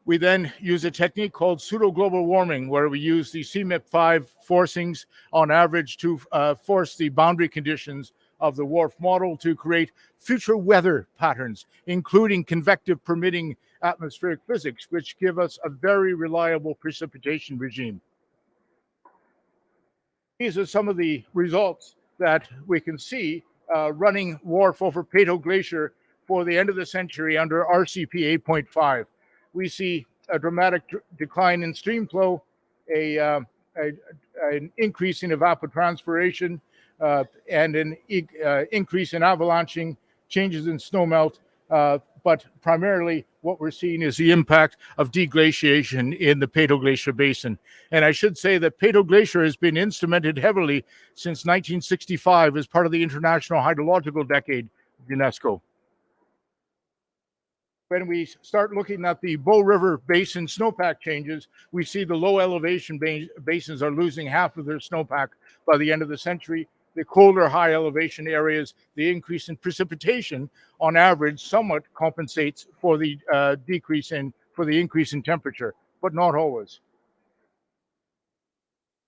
We then use a technique called pseudo-global warming, where we use the CMIP5 forcings on average to force the boundary conditions of the WRF model to create future weather patterns, including convective permitting atmospheric physics, which give us a very reliable precipitation regime. These are some of the results that we can see running WRF over Peyto Glacier for the end of the century under RCP 8.5. We see a dramatic decline in stream flow, an increase in evapotranspiration, and an increase in avalanching, changes in snowmelt, but primarily what we're seeing is the impact of deglaciation in the Peyto Glacier Basin. And I should say that Peyto Glacier has been instrumented heavily since 1965 as part of the International Hydrological Decade of UNESCO. When we start looking at the Bow River Basin snowpack changes, we see the low elevation basins are losing half of their snowpack by the end of the century. The colder high elevation areas, the increase in precipitation on average somewhat compensates for the increase in temperature, but not always.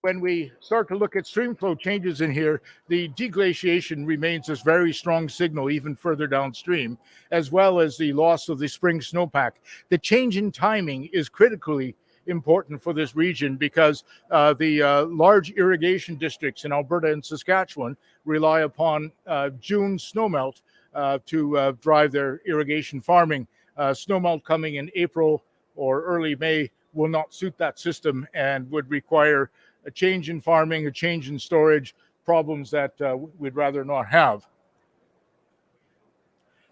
When we start to look at stream flow changes in here, the deglaciation remains this very strong signal even further downstream, as well as the loss of the spring snowpack. The change in timing is critically important for this region because the large irrigation districts in Alberta and Saskatchewan rely upon June snowmelt to drive their irrigation farming. Snowmelt coming in April or early May will not suit that system and would require a change in farming, a change in storage, problems that we'd rather not have.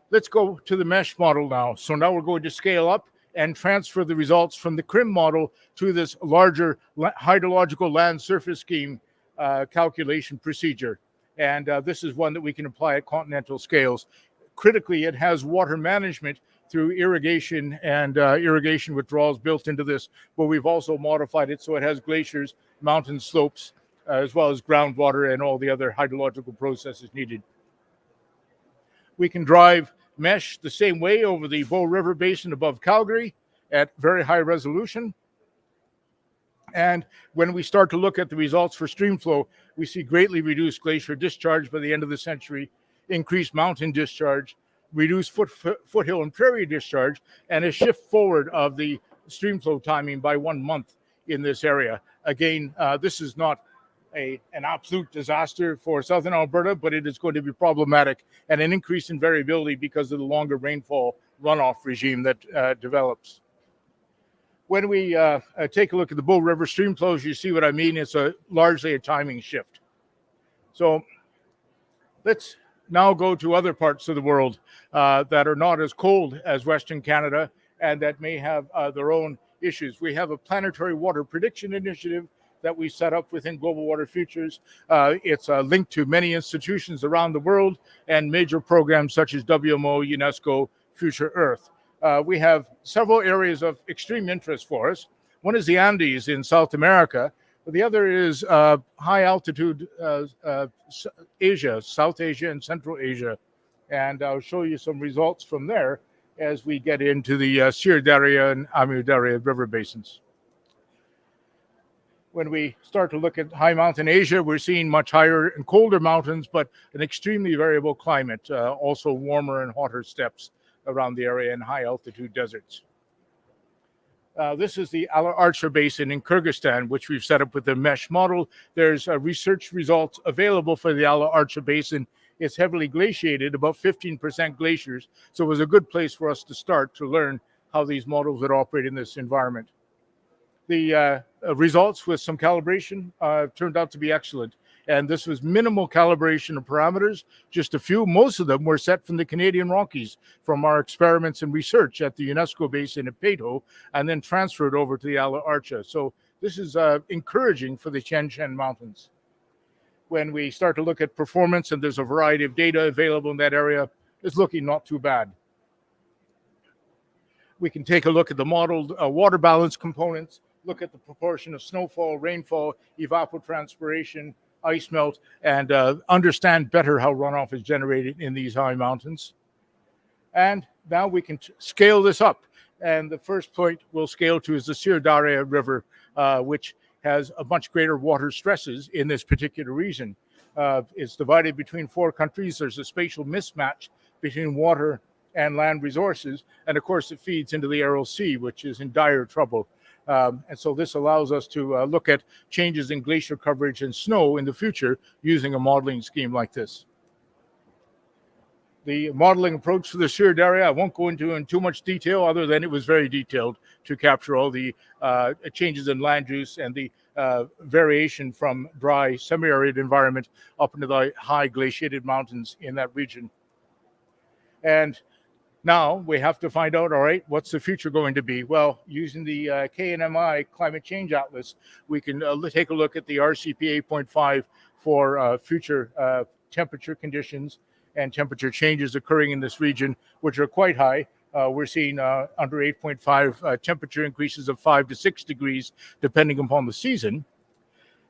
Let's go to the mesh model now. So now we're going to scale up and transfer the results from the CRIM model to this larger hydrological land surface scheme calculation procedure. And this is one that we can apply at continental scales. Critically, it has water management through irrigation and irrigation withdrawals built into this, but we've also modified it so it has glaciers, mountain slopes, as well as groundwater and all the other hydrological processes needed. We can drive mesh the same way over the Bow River Basin above Calgary at very high resolution. And when we start to look at the results for stream flow, we see greatly reduced glacier discharge by the end of the century, increased mountain discharge, reduced foothill and prairie discharge, and a shift forward of the stream flow timing by 1 month in this area. Again, this is not an absolute disaster for southern Alberta, but it is going to be problematic and an increase in variability because of the longer rainfall runoff regime that develops. When we take a look at the Bow River stream flows, you see what I mean. It's largely a timing shift. So let's now go to other parts of the world that are not as cold as Western Canada and that may have their own issues. We have a planetary water prediction initiative that we set up within Global Water Futures. It's linked to many institutions around the world and major programs such as WMO, UNESCO, Future Earth. We have several areas of extreme interest for us. One is the Andes in South America. The other is high altitude Asia, South Asia and Central Asia. And I'll show you some results from there as we get into the Sir Daria and Amur Daria river basins. When we start to look at high mountain Asia, we're seeing much higher and colder mountains, but an extremely variable climate, also warmer and hotter steppes around the area and high altitude deserts. This is the Ala Archa Basin in Kyrgyzstan, which we've set up with the mesh model. There's research results available for the Ala Archa Basin. It's heavily glaciated, about 15% glaciers, so it was a good place for us to start to learn how these models would operate in this environment. The results with some calibration turned out to be excellent. And this was minimal calibration of parameters, just a few. Most of them were set from the Canadian Rockies from our experiments and research at the UNESCO basin at Peyto, and then transferred over to the Ala Archa. So this is encouraging for the Tian Shan Mountains. When we start to look at performance, and there's a variety of data available in that area, it's looking not too bad. We can take a look at the modeled water balance components, look at the proportion of snowfall, rainfall, evapotranspiration, ice melt, and understand better how runoff is generated in these high mountains. And now we can scale this up. And the first point we'll scale to is the Sir Daria River, which has a much greater water stresses in this particular region. It's divided between 4 countries. There's a spatial mismatch between water and land resources. And of course, it feeds into the Aral Sea, which is in dire trouble. And so this allows us to look at changes in glacier coverage and snow in the future using a modeling scheme like this. The modeling approach for the Sir Daria, I won't go into in too much detail other than it was very detailed to capture all the changes in land use and the variation from dry semi-arid environment up into the high glaciated mountains in that region. And now we have to find out, all right, what's the future going to be? Well, using the KNMI Climate Change Atlas, we can take a look at the RCP 8.5 for future temperature conditions and temperature changes occurring in this region, which are quite high. We're seeing under 8.5 temperature increases of 5 to 6 degrees, depending upon the season.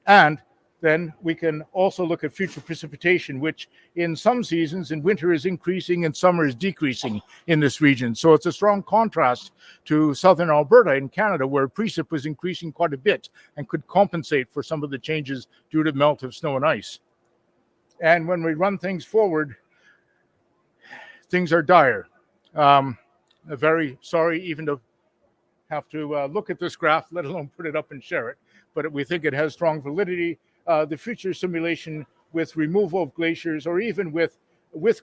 And then we can also look at future precipitation, which in some seasons in winter is increasing and summer is decreasing in this region. So it's a strong contrast to southern Alberta in Canada, where precip was increasing quite a bit and could compensate for some of the changes due to melt of snow and ice. And when we run things forward, things are dire. Very sorry even to have to look at this graph, let alone put it up and share it. But we think it has strong validity. The future simulation with removal of glaciers, or even with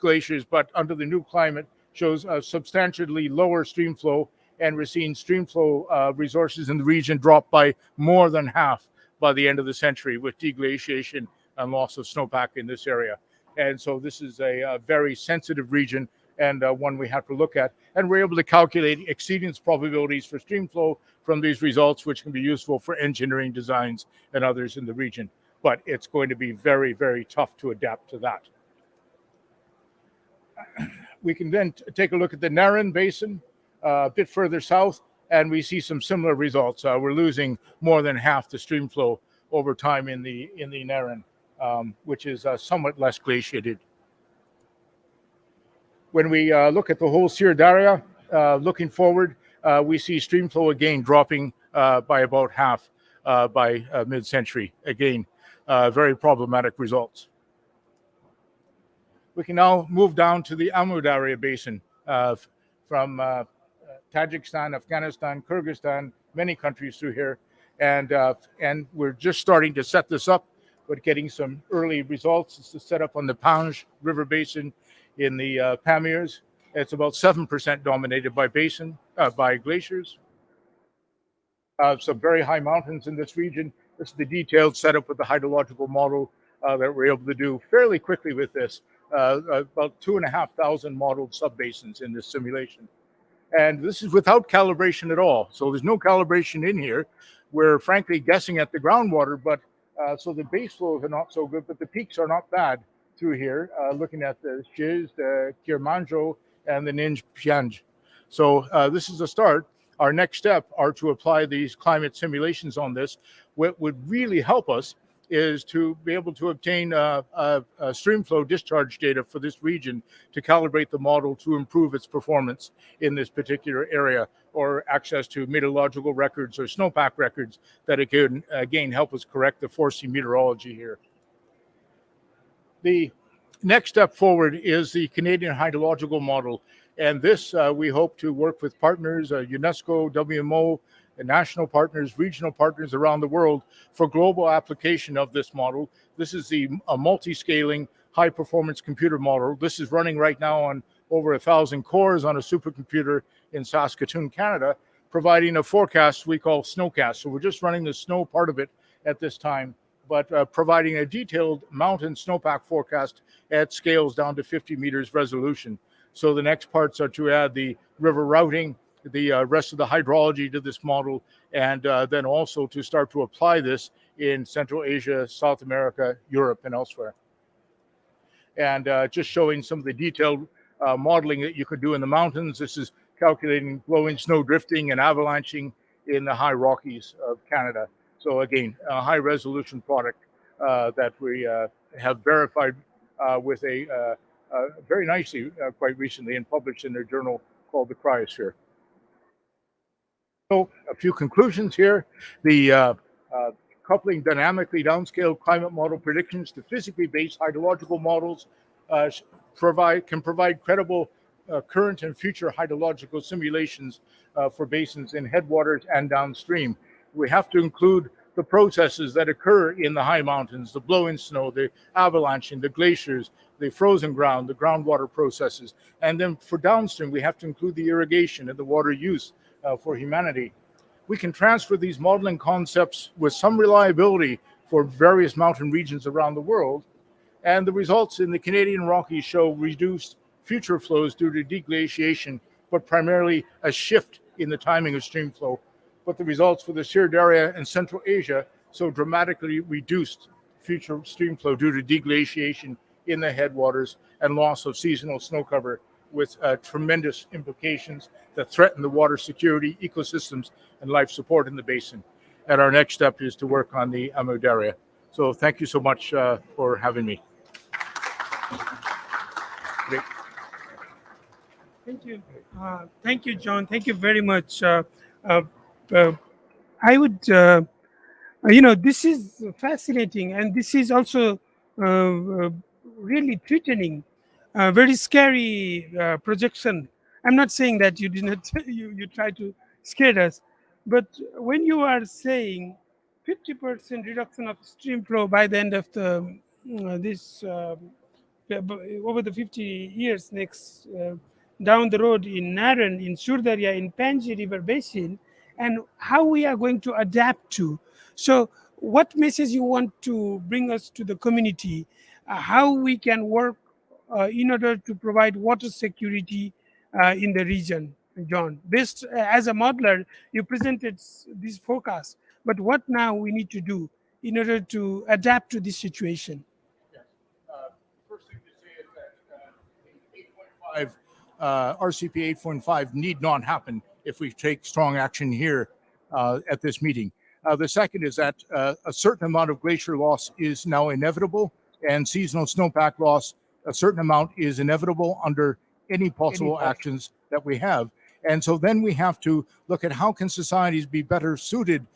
glaciers, but under the new climate, shows a substantially lower stream flow, and we're seeing stream flow resources in the region drop by more than half by the end of the century, with deglaciation and loss of snowpack in this area. And so this is a very sensitive region, and one we have to look at. And we're able to calculate exceedance probabilities for stream flow from these results, which can be useful for engineering designs and others in the region. But it's going to be very, very tough to adapt to that. We can then take a look at the Naran Basin a bit further south, and we see some similar results. We're losing more than half the stream flow over time in the Naran, which is somewhat less glaciated. When we look at the whole Syr Darya, looking forward, we see stream flow again dropping by about half by mid-century. Again, very problematic results. We can now move down to the Amu Darya Basin from Tajikistan, Afghanistan, Kyrgyzstan, many countries through here. And we're just starting to set this up, but getting some early results. It's the setup on the Panj River Basin in the Pamirs. It's about 7% dominated by glaciers. Some very high mountains in this region. This is the detailed setup with the hydrological model that we're able to do fairly quickly with this. About 2,500 modeled subbasins in this simulation. And this is without calibration at all. So there's no calibration in here. We're frankly guessing at the groundwater, but so the base flows are not so good, but the peaks are not bad through here, looking at the Shiz, the Kirmanjo, and the Ninj Pianj. So this is a start. Our next step are to apply these climate simulations on this. What would really help us is to be able to obtain stream flow discharge data for this region to calibrate the model to improve its performance in this particular area, or access to meteorological records or snowpack records that can, again, help us correct the 4C meteorology here. The next step forward is the Canadian hydrological model. And this, we hope to work with partners, UNESCO, WMO, and national partners, regional partners around the world for global application of this model. This is a multi-scaling, high-performance computer model. This is running right now on over 1,000 cores on a supercomputer in Saskatoon, Canada, providing a forecast we call snowcast. So we're just running the snow part of it at this time, but providing a detailed mountain snowpack forecast at scales down to 50 meters resolution. So the next parts are to add the river routing, the rest of the hydrology to this model, and then also to start to apply this in Central Asia, South America, Europe, and elsewhere. And just showing some of the detailed modeling that you could do in the mountains. This is calculating blowing snow drifting and avalanching in the high Rockies of Canada. So again, a high resolution product that we have verified with very nicely quite recently and published in their journal called the Cryosphere. So a few conclusions here. The coupling dynamically downscaled climate model predictions to physically based hydrological models can provide credible current and future hydrological simulations for basins in headwaters and downstream. We have to include the processes that occur in the high mountains, the blowing snow, the avalanching, the glaciers, the frozen ground, the groundwater processes. And then for downstream, we have to include the irrigation and the water use for humanity. We can transfer these modeling concepts with some reliability for various mountain regions around the world. And the results in the Canadian Rockies show reduced future flows due to deglaciation, but primarily a shift in the timing of stream flow. But the results for the Syr Darya and Central Asia show dramatically reduced future stream flow due to deglaciation in the headwaters and loss of seasonal snow cover, with tremendous implications that threaten the water security, ecosystems, and life support in the basin. And our next step is to work on the Amu Darya. So thank you so much for having me. Great. Thank you. Thank you, John. Thank you very much. I would, this is fascinating, and this is also really threatening, very scary projection. I'm not saying that you did not, you try to scare us, But when you are saying 50% reduction of stream flow by the end of the over the 50 years next down the road in Naren, in Surdarya, in Panji River Basin, and how we are going to adapt to. So what message you want to bring us to the community, how we can work in order to provide water security in the region, John? This, as a modeler, you presented this forecast, but what now we need to do in order to adapt to this situation? First thing to say is that 8.5, RCP 8.5 need not happen if we take strong action here at this meeting. The second is that a certain amount of glacier loss is now inevitable, and seasonal snowpack loss, a certain amount is inevitable under any possible actions that we have. And so then we have to look at how can societies be better suited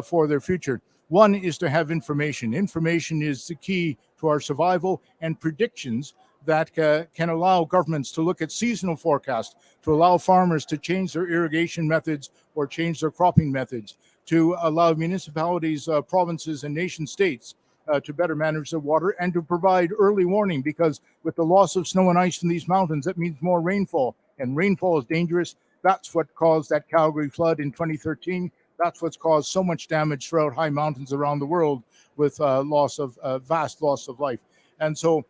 for their future. One is to have information. Information is the key to our survival, and predictions that can allow governments to look at seasonal forecasts, to allow farmers to change their irrigation methods or change their cropping methods, to allow municipalities, provinces, and nation states to better manage their water, and to provide early warning, because with the loss of snow and ice in these mountains, that means more rainfall, and rainfall is dangerous. That's what caused that Calgary flood in 2013. That's what's caused so much damage throughout high mountains around the world, with vast loss of life. And so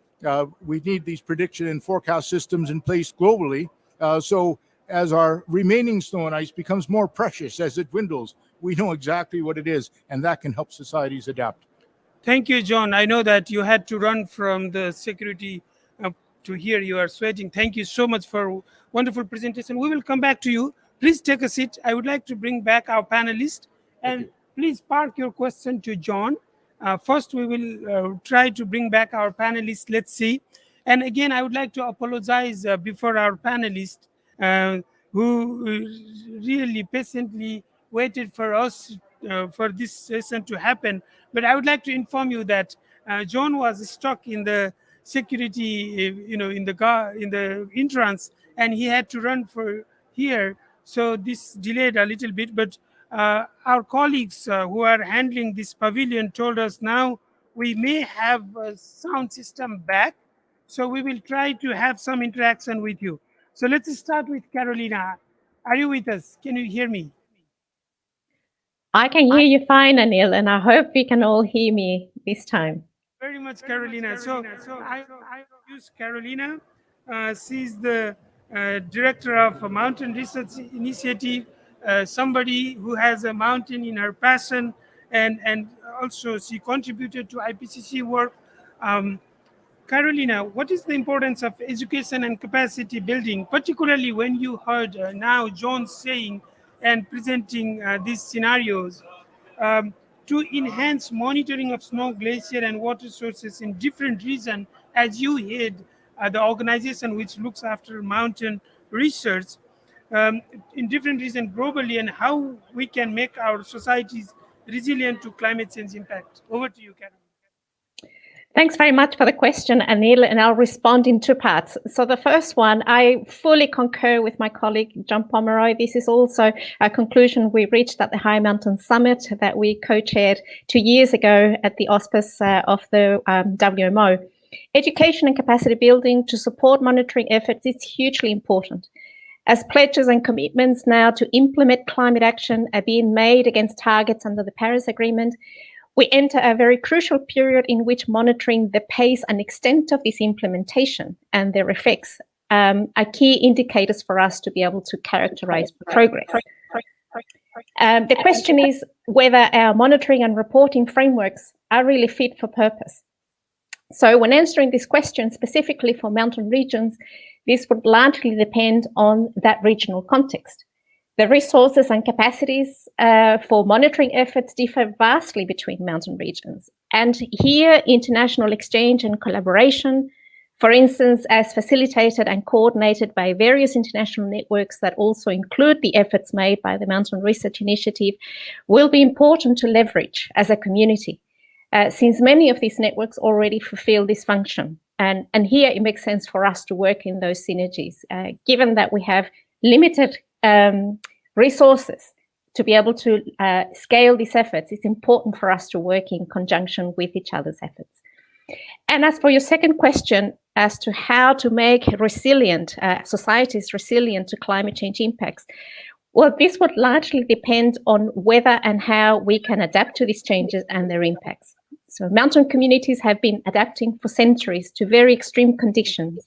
we need these prediction and forecast systems in place globally. So as our remaining snow and ice becomes more precious, as it dwindles, we know exactly what it is, and that can help societies adapt. Thank you, John. I know that you had to run from the security to here. You are sweating. Thank you so much for wonderful presentation. We will come back to you. Please take a seat. I would like to bring back our panelists, and please park your question to John. First, we will try to bring back our panelists. Let's see. And again, I would like to apologize before our panelists who really patiently waited for us for this session to happen. But I would like to inform you that John was stuck in the security, in the entrance, and he had to run for here. So this delayed a little bit, but our colleagues who are handling this pavilion told us now we may have a sound system back. So we will try to have some interaction with you. So let's start with Carolina. Are you with us? Can you hear me? I can hear you fine, Anil, and I hope we can all hear me this time. Very much, Carolina. So I use Carolina. She's the director of a mountain research initiative, somebody who has a mountain in her passion, and also she contributed to IPCC work. Carolina, what is the importance of education and capacity building, particularly when you heard now John saying and presenting these scenarios to enhance monitoring of snow, glacier, and water sources in different regions, as you head the organization which looks after mountain research in different regions globally, and how we can make our societies resilient to climate change impact. Over to you, Carolina. Thanks very much for the question, Anil, and I'll respond in two parts. So the first one, I fully concur with my colleague, John Pomeroy. This is also a conclusion we reached at the High Mountain Summit that we co-chaired 2 years ago at the auspice of the WMO. Education and capacity building to support monitoring efforts is hugely important. As pledges and commitments now to implement climate action are being made against targets under the Paris Agreement, we enter a very crucial period in which monitoring the pace and extent of this implementation and their effects are key indicators for us to be able to characterize progress. The question is whether our monitoring and reporting frameworks are really fit for purpose. So when answering this question specifically for mountain regions, this would largely depend on that regional context. The resources and capacities for monitoring efforts differ vastly between mountain regions. And here, international exchange and collaboration, for instance, as facilitated and coordinated by various international networks that also include the efforts made by the Mountain Research Initiative, will be important to leverage as a community, since many of these networks already fulfill this function. And here it makes sense for us to work in those synergies, given that we have limited resources, to be able to scale these efforts, it's important for us to work in conjunction with each other's efforts. And as for your second question, as to how to make resilient societies resilient to climate change impacts, well, this would largely depend on whether and how we can adapt to these changes and their impacts. So mountain communities have been adapting for centuries to very extreme conditions,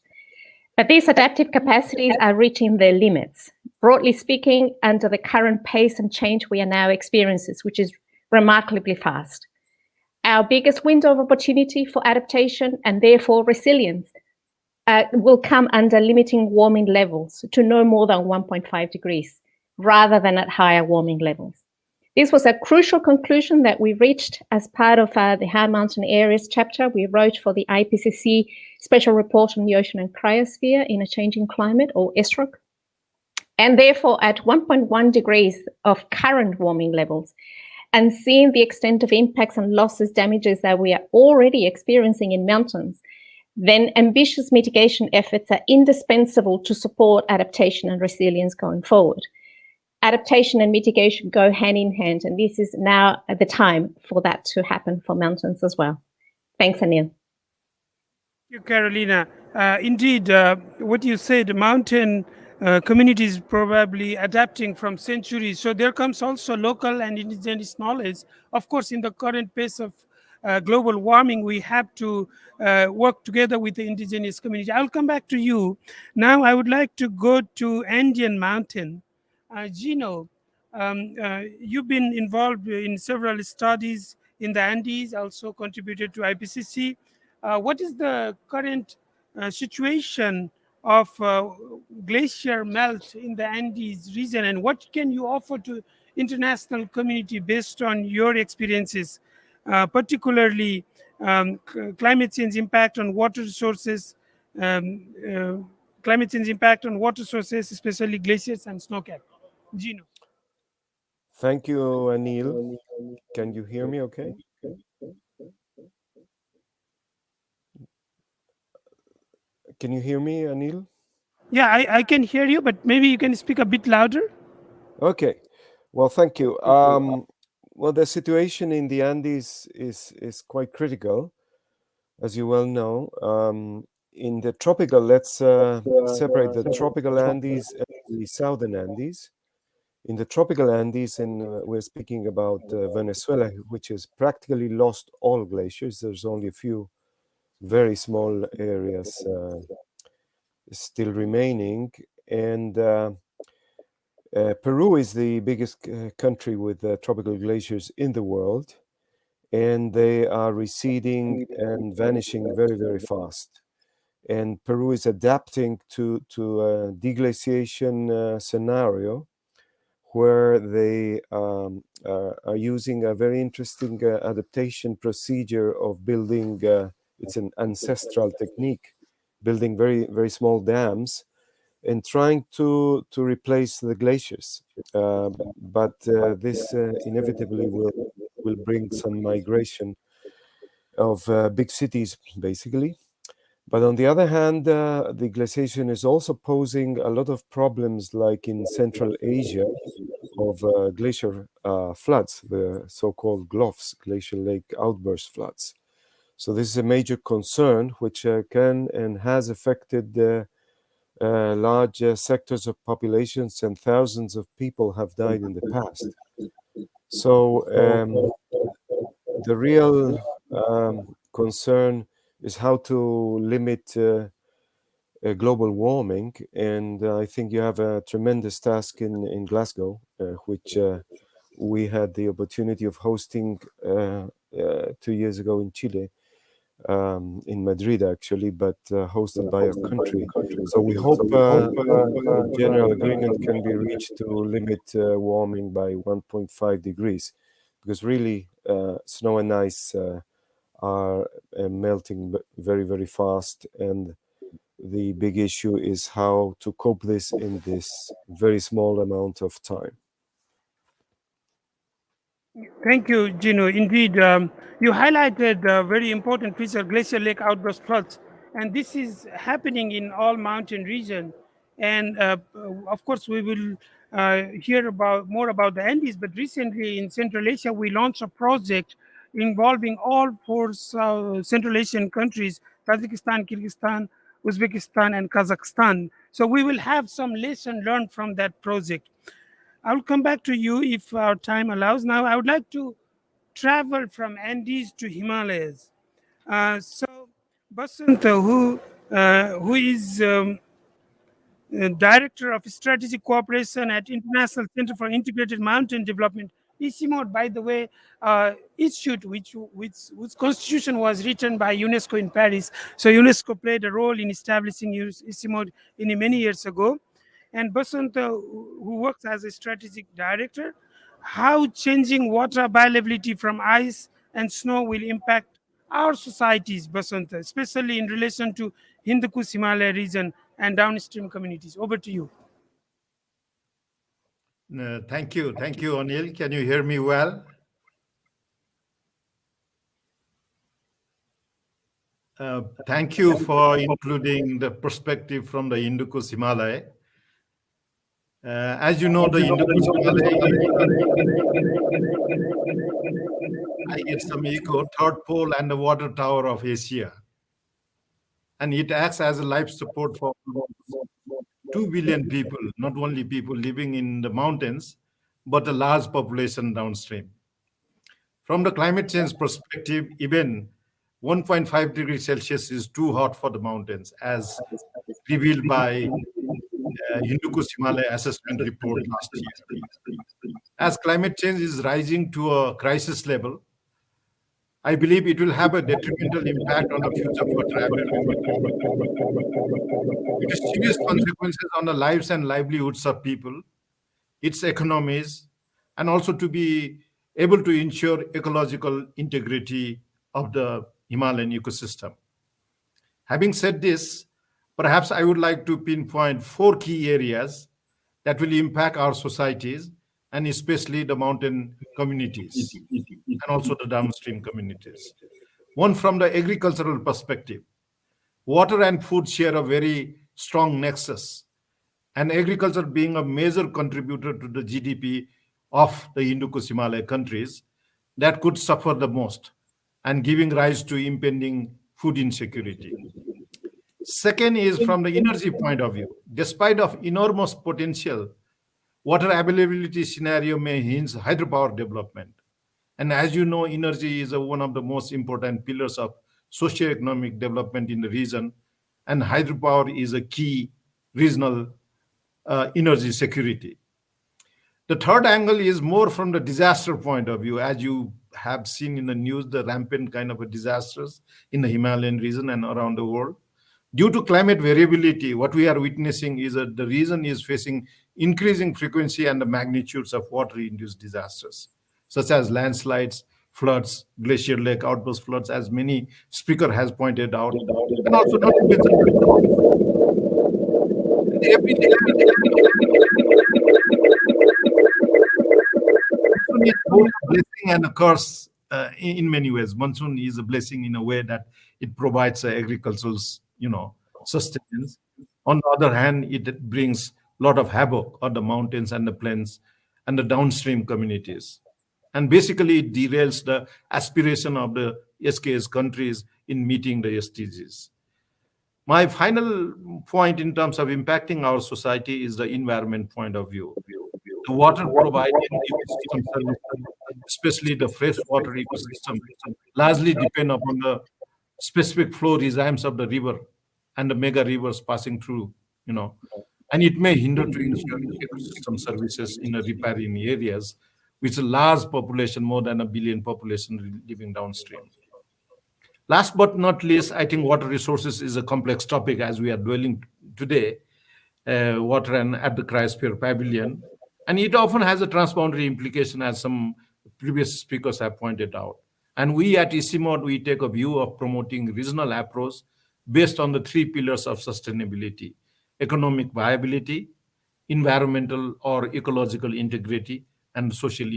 but these adaptive capacities are reaching their limits. Broadly speaking, under the current pace and change we are now experiencing, which is remarkably fast. Our biggest window of opportunity for adaptation and therefore resilience will come under limiting warming levels to no more than 1.5 degrees, rather than at higher warming levels. This was a crucial conclusion that we reached as part of the High Mountain Areas chapter we wrote for the IPCC Special Report on the Ocean and Cryosphere in a Changing Climate, or ESROC. And therefore, at 1.1 degrees of current warming levels, and seeing the extent of impacts and losses, damages that we are already experiencing in mountains, then ambitious mitigation efforts are indispensable to support adaptation and resilience going forward. Adaptation and mitigation go hand in hand, and this is now at the time for that to happen for mountains as well. Thanks, Anil. Thank you, Carolina. Indeed, what you said, mountain communities probably adapting from centuries. So there comes also local and indigenous knowledge. Of course, in the current pace of global warming, we have to work together with the indigenous community. I'll come back to you. Now, I would like to go to Andean mountain. Gino, you've been involved in several studies in the Andes, also contributed to IPCC. What is the current situation of glacier melt in the Andes region, and what can you offer to international community based on your experiences, particularly climate change impact on water resources, especially glaciers and snowcap? Gino. Thank you, Anil. Can you hear me okay? Can you hear me, Anil? Yeah, I can hear you, but maybe you can speak a bit louder. Okay. Well, thank you. Well, the situation in the Andes is quite critical, as you well know. In the tropical, let's separate the tropical Andes and the southern Andes. In the tropical Andes, and we're speaking about Venezuela, which has practically lost all glaciers. There's only a few very small areas still remaining. And Peru is the biggest country with tropical glaciers in the world, and they are receding and vanishing very, very fast. And Peru is adapting to a deglaciation scenario where they are using a very interesting adaptation procedure of building, it's an ancestral technique, building very, very small dams and trying to replace the glaciers. But this inevitably will bring some migration of big cities, basically. But on the other hand, the glaciation is also posing a lot of problems, like in Central Asia, of glacier floods, the so-called GLOFs, glacial lake outburst floods. So this is a major concern, which can and has affected large sectors of populations, and thousands of people have died in the past. So the real concern is how to limit global warming, and I think you have a tremendous task in Glasgow, which we had the opportunity of hosting 2 years ago in Chile, in Madrid actually, but hosted by our country. So we hope a general agreement can be reached to limit warming by 1.5 degrees, because really snow and ice are melting very, very fast, and the big issue is how to cope this in this very small amount of time. Thank you, Gino. Indeed, you highlighted a very important feature, glacial lake outburst floods, and this is happening in all mountain region. And of course, we will hear more about the Andes, but recently in Central Asia, we launched a project involving all four Central Asian countries, Tajikistan, Kyrgyzstan, Uzbekistan, and Kazakhstan. So we will have some lesson learned from that project. I'll come back to you if our time allows. Now, I would like to travel from Andes to Himalayas. So Basanta, who is Director of Strategic Cooperation at International Center for Integrated Mountain Development, ICIMOD, by the way, institute whose constitution was written by UNESCO in Paris. So UNESCO played a role in establishing ICIMOD many years ago. And Basanta, who works as a strategic director, how changing water availability from ice and snow will impact our societies, Basanta, especially in relation to Hindu Kush Himalaya region and downstream communities. Over to you. Thank you, Anil. Can you hear me well? Thank you for including the perspective from the Hindu Kush Himalaya. As you know, the Hindu Kush Himalaya, I get some echo, third pole and the water tower of Asia. And it acts as a life support for 2 billion people, not only people living in the mountains, but a large population downstream. From the climate change perspective, even 1.5 degrees Celsius is too hot for the mountains, as revealed by Hindu Kush Himalaya assessment report last year. As climate change is rising to a crisis level, I believe it will have a detrimental impact on the future water availability. It has serious consequences on the lives and livelihoods of people, its economies, and also to be able to ensure ecological integrity of the Himalayan ecosystem. Having said this, perhaps I would like to pinpoint 4 key areas that will impact our societies and especially the mountain communities and also the downstream communities. One, from the agricultural perspective. Water and food share a very strong nexus, and agriculture being a major contributor to the GDP of the Hindu Kush Himalaya countries, that could suffer the most and giving rise to impending food insecurity. Second is from the energy point of view. Despite of enormous potential, water availability scenario may hinge hydropower development. And as you know, energy is one of the most important pillars of socio-economic development in the region, and hydropower is a key regional energy security. The third angle is more from the disaster point of view. As you have seen in the news, the rampant kind of disasters in the Himalayan region and around the world. Due to climate variability, what we are witnessing is that the region is facing increasing frequency and the magnitudes of water-induced disasters, such as landslides, floods, glacier lake outburst floods, as many speaker has pointed out, and also not to mention every day. Monsoon is both a blessing and a curse in many ways. Monsoon is a blessing in a way that it provides agricultural, sustenance. On the other hand, it brings a lot of havoc on the mountains and the plains and the downstream communities. And basically, it derails the aspiration of the SKS countries in meeting the SDGs. My final point in terms of impacting our society is the environment point of view. The water provided ecosystem services, especially the freshwater ecosystem, largely depend upon the specific flow regimes of the river and the mega rivers passing through, and it may hinder to ensure ecosystem services in the riparian areas, with a large population, more than 1 billion population living downstream. Last but not least, I think water resources is a complex topic as we are dwelling today, water and at the Cryosphere Pavilion. And it often has a transboundary implication, as some previous speakers have pointed out. And we at ICIMOD, we take a view of promoting regional approach based on the 3 pillars of sustainability: economic viability, environmental or ecological integrity, and social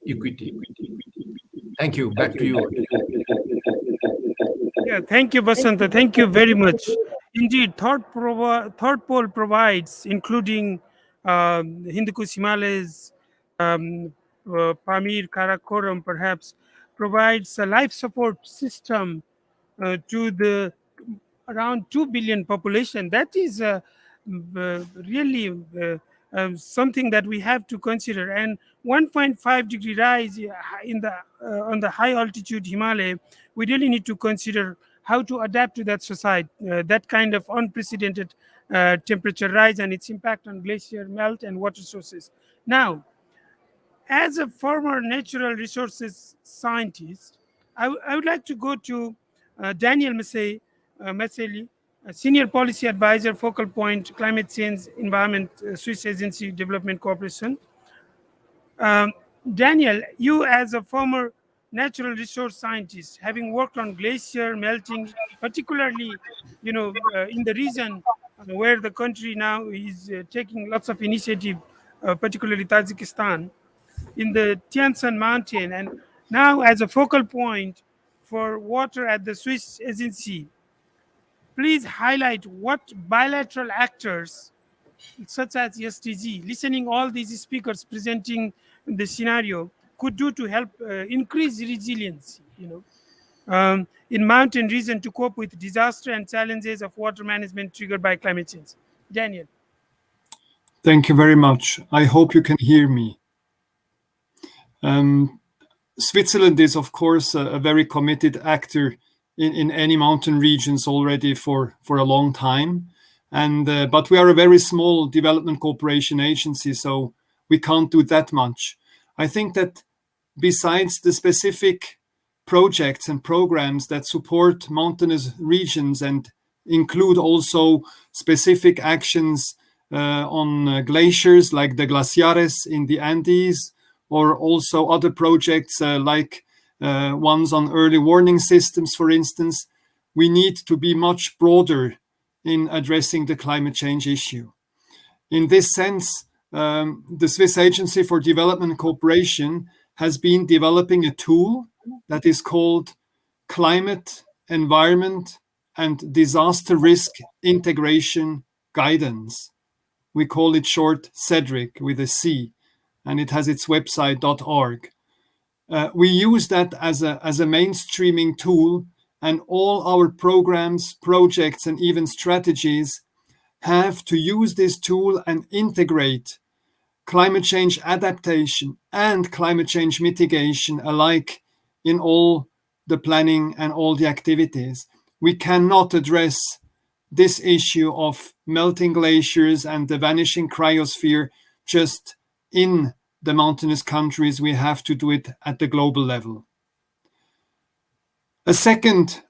equity. Thank you. Back to you. Yeah, thank you, Basanta. Thank you very much. Indeed, third pole provides, including Hindu Kush Himalayas, Pamir Karakoram perhaps provides a life support system to the around 2 billion population. That is really something that we have to consider. And 1.5 degree rise in the on the high altitude Himalaya, we really need to consider how to adapt to that society, that kind of unprecedented temperature rise and its impact on glacier melt and water sources. Now, as a former natural resources scientist, I would like to go to Daniel Masseli, a senior policy advisor, focal point, climate change, environment, Swiss Agency Development Cooperation. Daniel, you as a former natural resource scientist, having worked on glacier melting, particularly, in the region where the country now is taking lots of initiative, particularly Tajikistan, in the Tian Shan Mountain, and now as a focal point for water at the Swiss Agency, please highlight what bilateral actors, such as SDG, listening all these speakers presenting the scenario, could do to help increase resilience, in mountain region to cope with disaster and challenges of water management triggered by climate change. Daniel. Thank you very much. I hope you can hear me. Switzerland is, of course, a very committed actor in any mountain regions already for a long time. But we are a very small development cooperation agency, so we can't do that much. I think that besides the specific projects and programs that support mountainous regions and include also specific actions on glaciers like the glaciers in the Andes, or also other projects like ones on early warning systems, for instance, we need to be much broader in addressing the climate change issue. In this sense, the Swiss Agency for Development Cooperation has been developing a tool that is called Climate, Environment, and Disaster Risk Integration Guidance. We call it short CEDRIC with a C, and it has its website .org. We use that as a mainstreaming tool, and all our programs, projects, and even strategies have to use this tool and integrate climate change adaptation and climate change mitigation alike in all the planning and all the activities. We cannot address this issue of melting glaciers and the vanishing cryosphere just in the mountainous countries. We have to do it at the global level. A second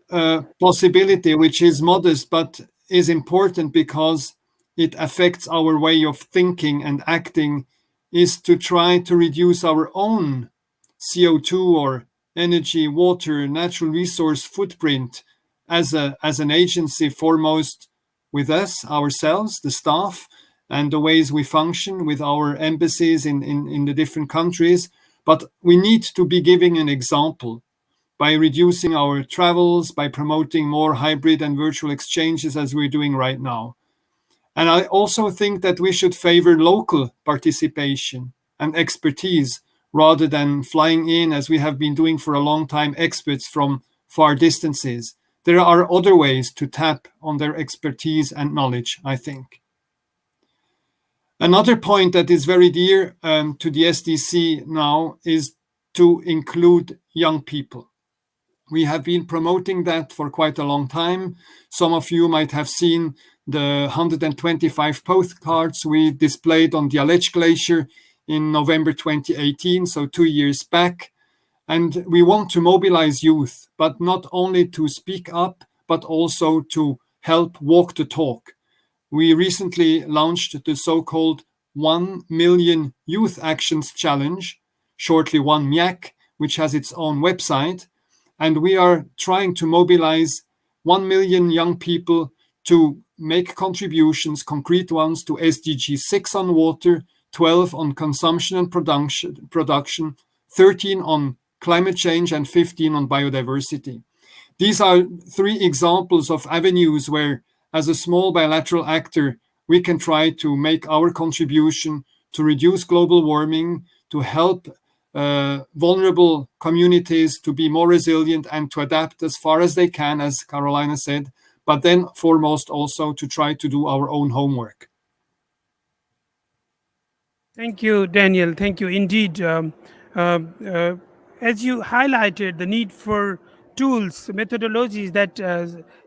possibility, which is modest but is important because it affects our way of thinking and acting, is to try to reduce our own CO2 or energy, water, natural resource footprint as an agency, foremost with us, ourselves, the staff, and the ways we function with our embassies in the different countries. But we need to be giving an example by reducing our travels, by promoting more hybrid and virtual exchanges as we're doing right now. And I also think that we should favor local participation and expertise rather than flying in, as we have been doing for a long time, experts from far distances. There are other ways to tap on their expertise and knowledge, I think. Another point that is very dear to the SDC now is to include young people. We have been promoting that for quite a long time. Some of you might have seen the 125 postcards we displayed on the Aletsch Glacier in November 2018, so 2 years back. And we want to mobilize youth, but not only to speak up, but also to help walk the talk. We recently launched the so-called 1 Million Youth Actions Challenge, shortly 1 MIAC, which has its own website. And we are trying to mobilize 1 million young people to make contributions, concrete ones, to SDG 6 on water, 12 on consumption and production, 13 on climate change, and 15 on biodiversity. These are 3 examples of avenues where, as a small bilateral actor, we can try to make our contribution to reduce global warming, to help vulnerable communities to be more resilient and to adapt as far as they can, as Carolina said, but then foremost also to try to do our own homework. Thank you, Daniel. Thank you indeed. As you highlighted, the need for tools, methodologies that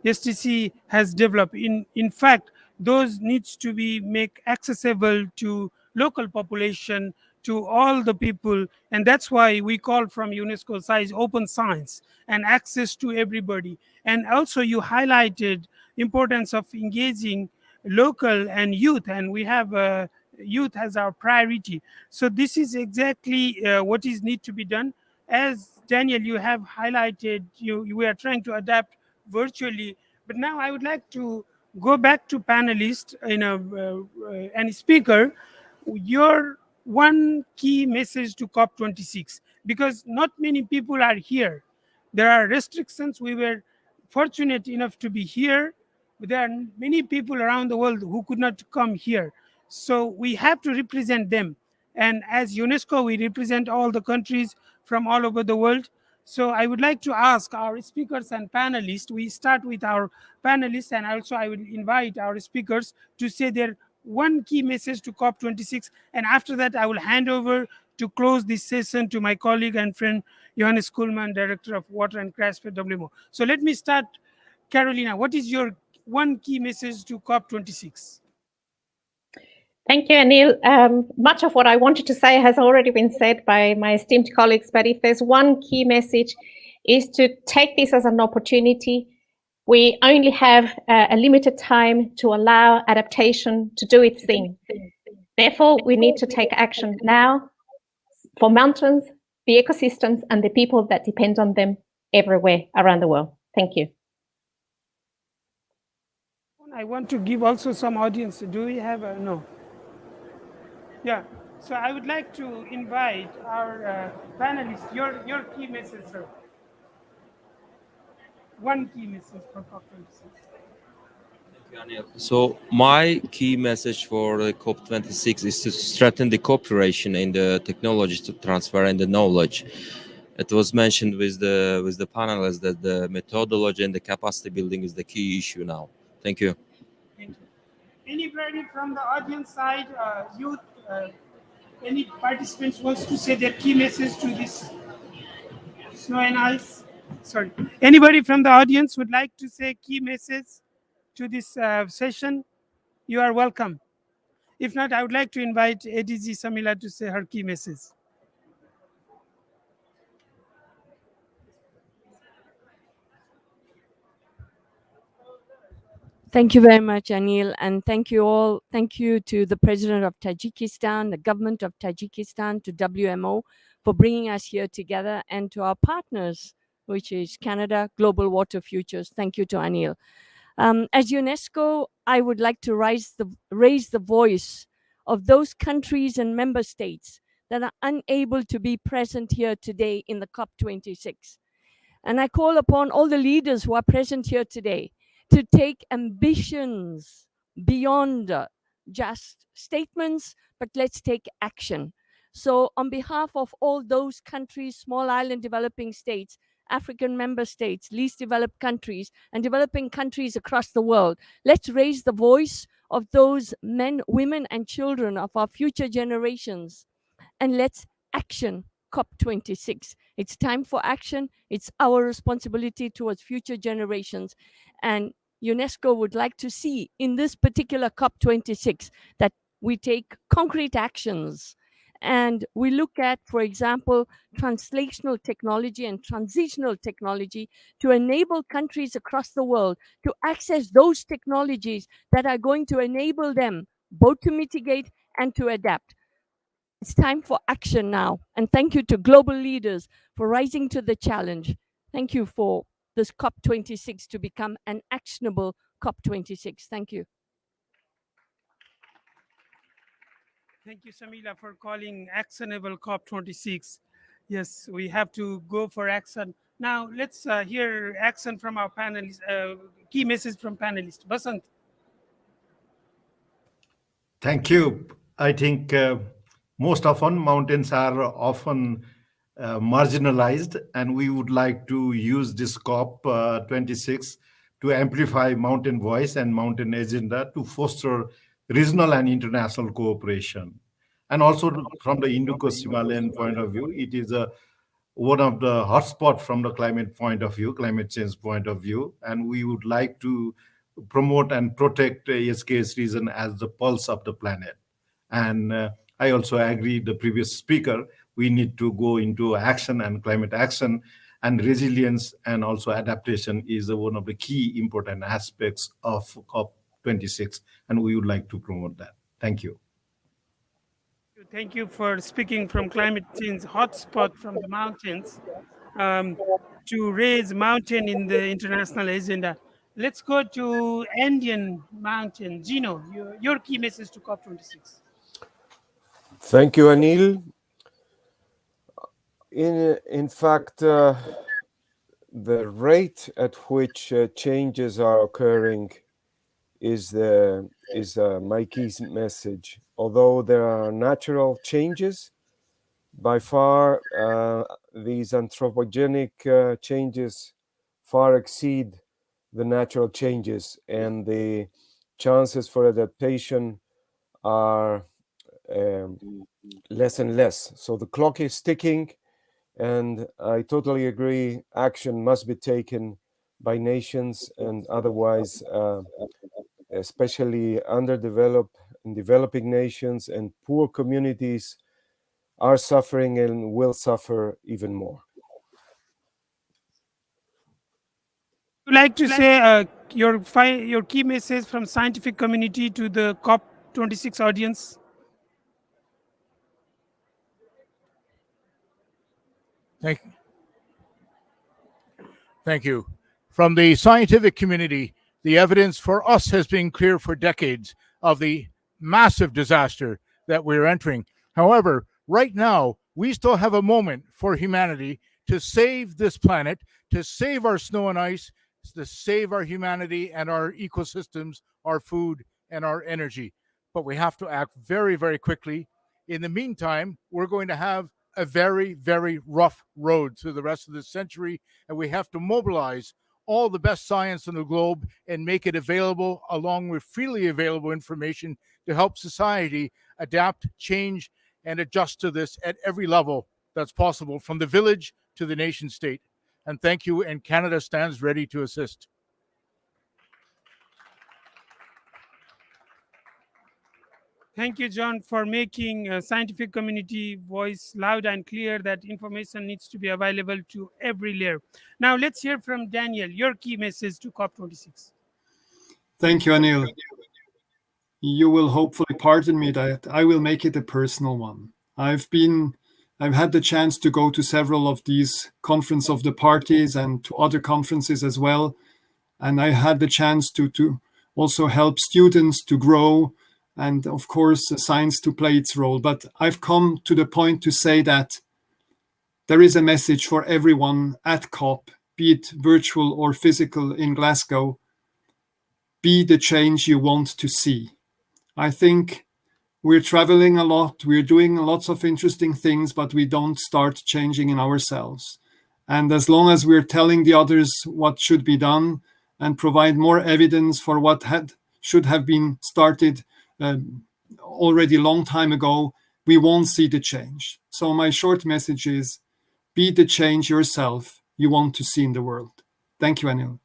STC has developed. In fact, those needs to be make accessible to local population, to all the people, and that's why we call from UNESCO side open science and access to everybody. And also, you highlighted importance of engaging local and youth, and we have youth as our priority. So this is exactly what is need to be done. As Daniel, you have highlighted, we are trying to adapt virtually. But now I would like to go back to panelists and speaker. Your one key message to COP26, because not many people are here. There are restrictions. We were fortunate enough to be here, but there are many people around the world who could not come here. So we have to represent them. And as UNESCO, we represent all the countries from all over the world. So I would like to ask our speakers and panelists, we start with our panelists, and also I will invite our speakers to say their one key message to COP26. And after that, I will hand over to close this session to my colleague and friend, Johannes Kuhlmann, Director of Water and Crash for WMO. So let me start. Carolina, what is your one key message to COP26? Thank you, Anil. Much of what I wanted to say has already been said by my esteemed colleagues, but if there's one key message, is to take this as an opportunity. We only have a limited time to allow adaptation to do its thing. Therefore, we need to take action now for mountains, the ecosystems, and the people that depend on them everywhere around the world. Thank you. I want to give also some audience. Do we have a no? Yeah, so I would like to invite our panelists, your key message, sir. One key message for COP26. So my key message for the COP26 is to strengthen the cooperation in the technology transfer and the knowledge. It was mentioned with the panelists that the methodology and the capacity building is the key issue now. Thank you. Thank you. Anybody from the audience side, youth, any participants wants to say their key message to this snow and ice? Sorry. Anybody from the audience would like to say key message to this session? You are welcome. If not, I would like to invite ADG Samila to say her key message. Thank you very much, Anil, and thank you all. Thank you to the President of Tajikistan, the Government of Tajikistan, to WMO for bringing us here together, and to our partners, which is Canada, Global Water Futures. Thank you to Anil. As UNESCO, I would like to raise the voice of those countries and member states that are unable to be present here today in the COP26. And I call upon all the leaders who are present here today to take ambitions beyond just statements, but let's take action. So on behalf of all those countries, small island developing states, African member states, least developed countries, and developing countries across the world, let's raise the voice of those men, women, and children of our future generations, and let's action COP26. It's time for action. It's our responsibility towards future generations. And UNESCO would like to see in this particular COP26 that we take concrete actions. And we look at, for example, translational technology and transitional technology to enable countries across the world to access those technologies that are going to enable them both to mitigate and to adapt. It's time for action now. And thank you to global leaders for rising to the challenge. Thank you for this COP26 to become an actionable COP26. Thank you. Thank you, Samila, for calling actionable COP26. Yes, we have to go for action. Now, let's hear action from our panelists, key message from panelists. Basant. Thank you. I think most often mountains are often marginalized, and we would like to use this COP26 to amplify mountain voice and mountain agenda to foster regional and international cooperation. And also from the Indo-Himalayan point of view, it is one of the hotspot from the climate point of view, climate change point of view, and we would like to promote and protect SKS region as the pulse of the planet. And I also agree the previous speaker, we need to go into action and climate action, and resilience and also adaptation is one of the key important aspects of COP26, and we would like to promote that. Thank you. Thank you for speaking from climate change hotspot from the mountains to raise mountain in the international agenda. Let's go to Andean mountain. Gino, your key message to COP26. Thank you, Anil. In fact, the rate at which changes are occurring is my key message. Although there are natural changes, by far these anthropogenic changes far exceed the natural changes, and the chances for adaptation are less and less. So the clock is ticking, and I totally agree, action must be taken by nations, and otherwise especially underdeveloped and developing nations and poor communities are suffering and will suffer even more. Would you like to say your key message from scientific community to the COP26 audience? Thank you. From the scientific community, the evidence for us has been clear for decades of the massive disaster that we're entering. However, right now, we still have a moment for humanity to save this planet, to save our snow and ice, to save our humanity and our ecosystems, our food, and our energy. But we have to act very, very quickly. In the meantime, we're going to have a very, very rough road through the rest of this century, and we have to mobilize all the best science in the globe and make it available along with freely available information to help society adapt, change, and adjust to this at every level that's possible, from the village to the nation state. And thank you, and Canada stands ready to assist. Thank you, John, for making a scientific community voice loud and clear that information needs to be available to every layer. Now, let's hear from Daniel, your key message to COP26. Thank you, Anil. You will hopefully pardon me that I will make it a personal one. I've had the chance to go to several of these Conference of the Parties and to other conferences as well. And I had the chance to also help students to grow, and of course, science to play its role. But I've come to the point to say that there is a message for everyone at COP, be it virtual or physical in Glasgow. Be the change you want to see. I think we're traveling a lot, we're doing lots of interesting things, but we don't start changing in ourselves. And as long as we're telling the others what should be done and provide more evidence for what should have been started already a long time ago, we won't see the change. So my short message is, be the change yourself you want to see in the world. Thank you, Anil.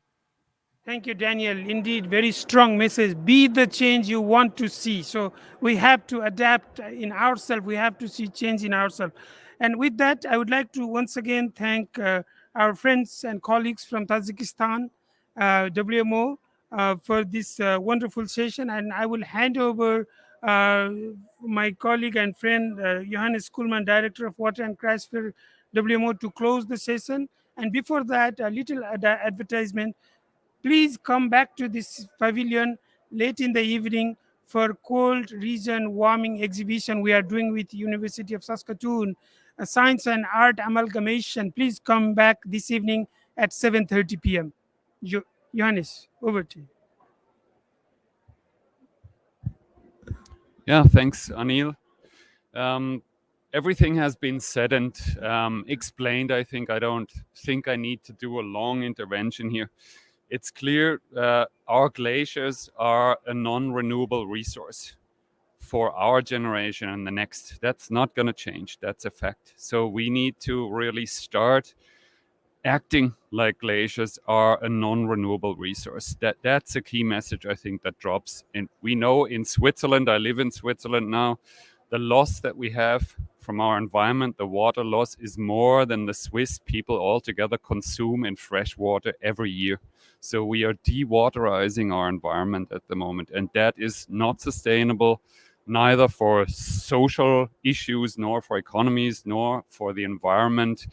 Thank you, Daniel. Indeed, very strong message. Be the change you want to see. So we have to adapt in ourselves. We have to see change in ourselves. And with that, I would like to once again thank our friends and colleagues from Tajikistan, WMO, for this wonderful session. And I will hand over my colleague and friend, Johannes Kuhlmann, Director of Water and Cryosphere WMO, to close the session. And before that, a little advertisement. Please come back to this pavilion late in the evening for cold region warming exhibition we are doing with University of Saskatoon, a science and art amalgamation. Please come back this evening at 7:30 p.m. Johannes, over to you. Yeah, thanks, Anil. Everything has been said and explained. I think I don't think I need to do a long intervention here. It's clear our glaciers are a non-renewable resource for our generation and the next. That's not going to change. That's a fact. So we need to really start acting like glaciers are a non-renewable resource. That's a key message, I think, that drops. And we know in Switzerland, I live in Switzerland now, the loss that we have from our environment, the water loss, is more than the Swiss people altogether consume in fresh water every year. So we are dewaterizing our environment at the moment, and that is not sustainable, neither for social issues, nor for economies, nor for the environment,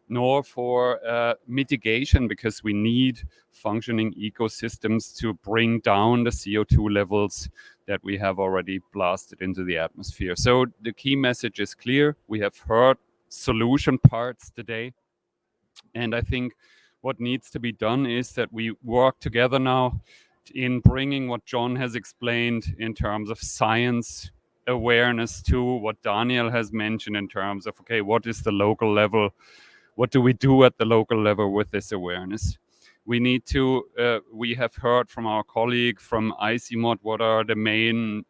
nor for mitigation, because we need functioning ecosystems to bring down the CO2 levels that we have already blasted into the atmosphere. So the key message is clear. We have heard solution parts today. And I think what needs to be done is that we work together now in bringing what John has explained in terms of science awareness to what Daniel has mentioned in terms of, okay, what is the local level? What do we do at the local level with this awareness? We need to, we have heard from our colleague from ICMOD what are the main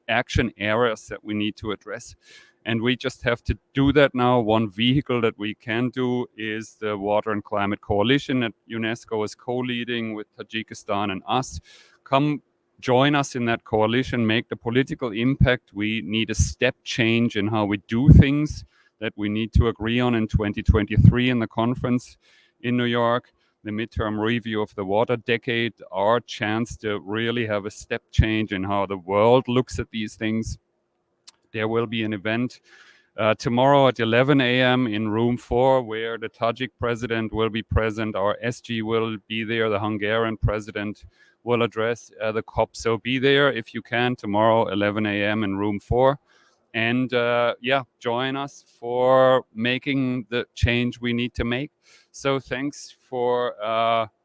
action areas that we need to address. And we just have to do that now. One vehicle that we can do is the Water and Climate Coalition that UNESCO is co-leading with Tajikistan and us. Come join us in that coalition, make the political impact. We need a step change in how we do things that we need to agree on in 2023 in the conference in New York. The midterm review of the water decade, our chance to really have a step change in how the world looks at these things. There will be an event tomorrow at 11 a.m. in room 4 where the Tajik president will be present. Our SG will be there. The Hungarian president will address the COP. So be there if you can tomorrow, 11 a.m. in room 4. And yeah, join us for making the change we need to make. So thanks for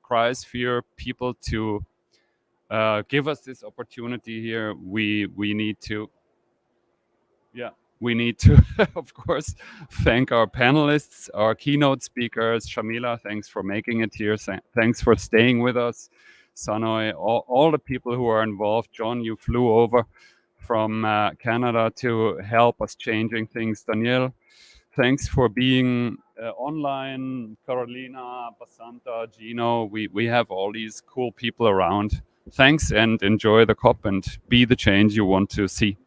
Cryosphere people to give us this opportunity here. We need to, of course, thank our panelists, our keynote speakers. Shamila, thanks for making it here. Thanks for staying with us. Sanoy, all the people who are involved. John, you flew over from Canada to help us changing things. Daniel, thanks for being online. Carolina, Basanta, Gino, we have all these cool people around. Thanks and enjoy the COP and be the change you want to see.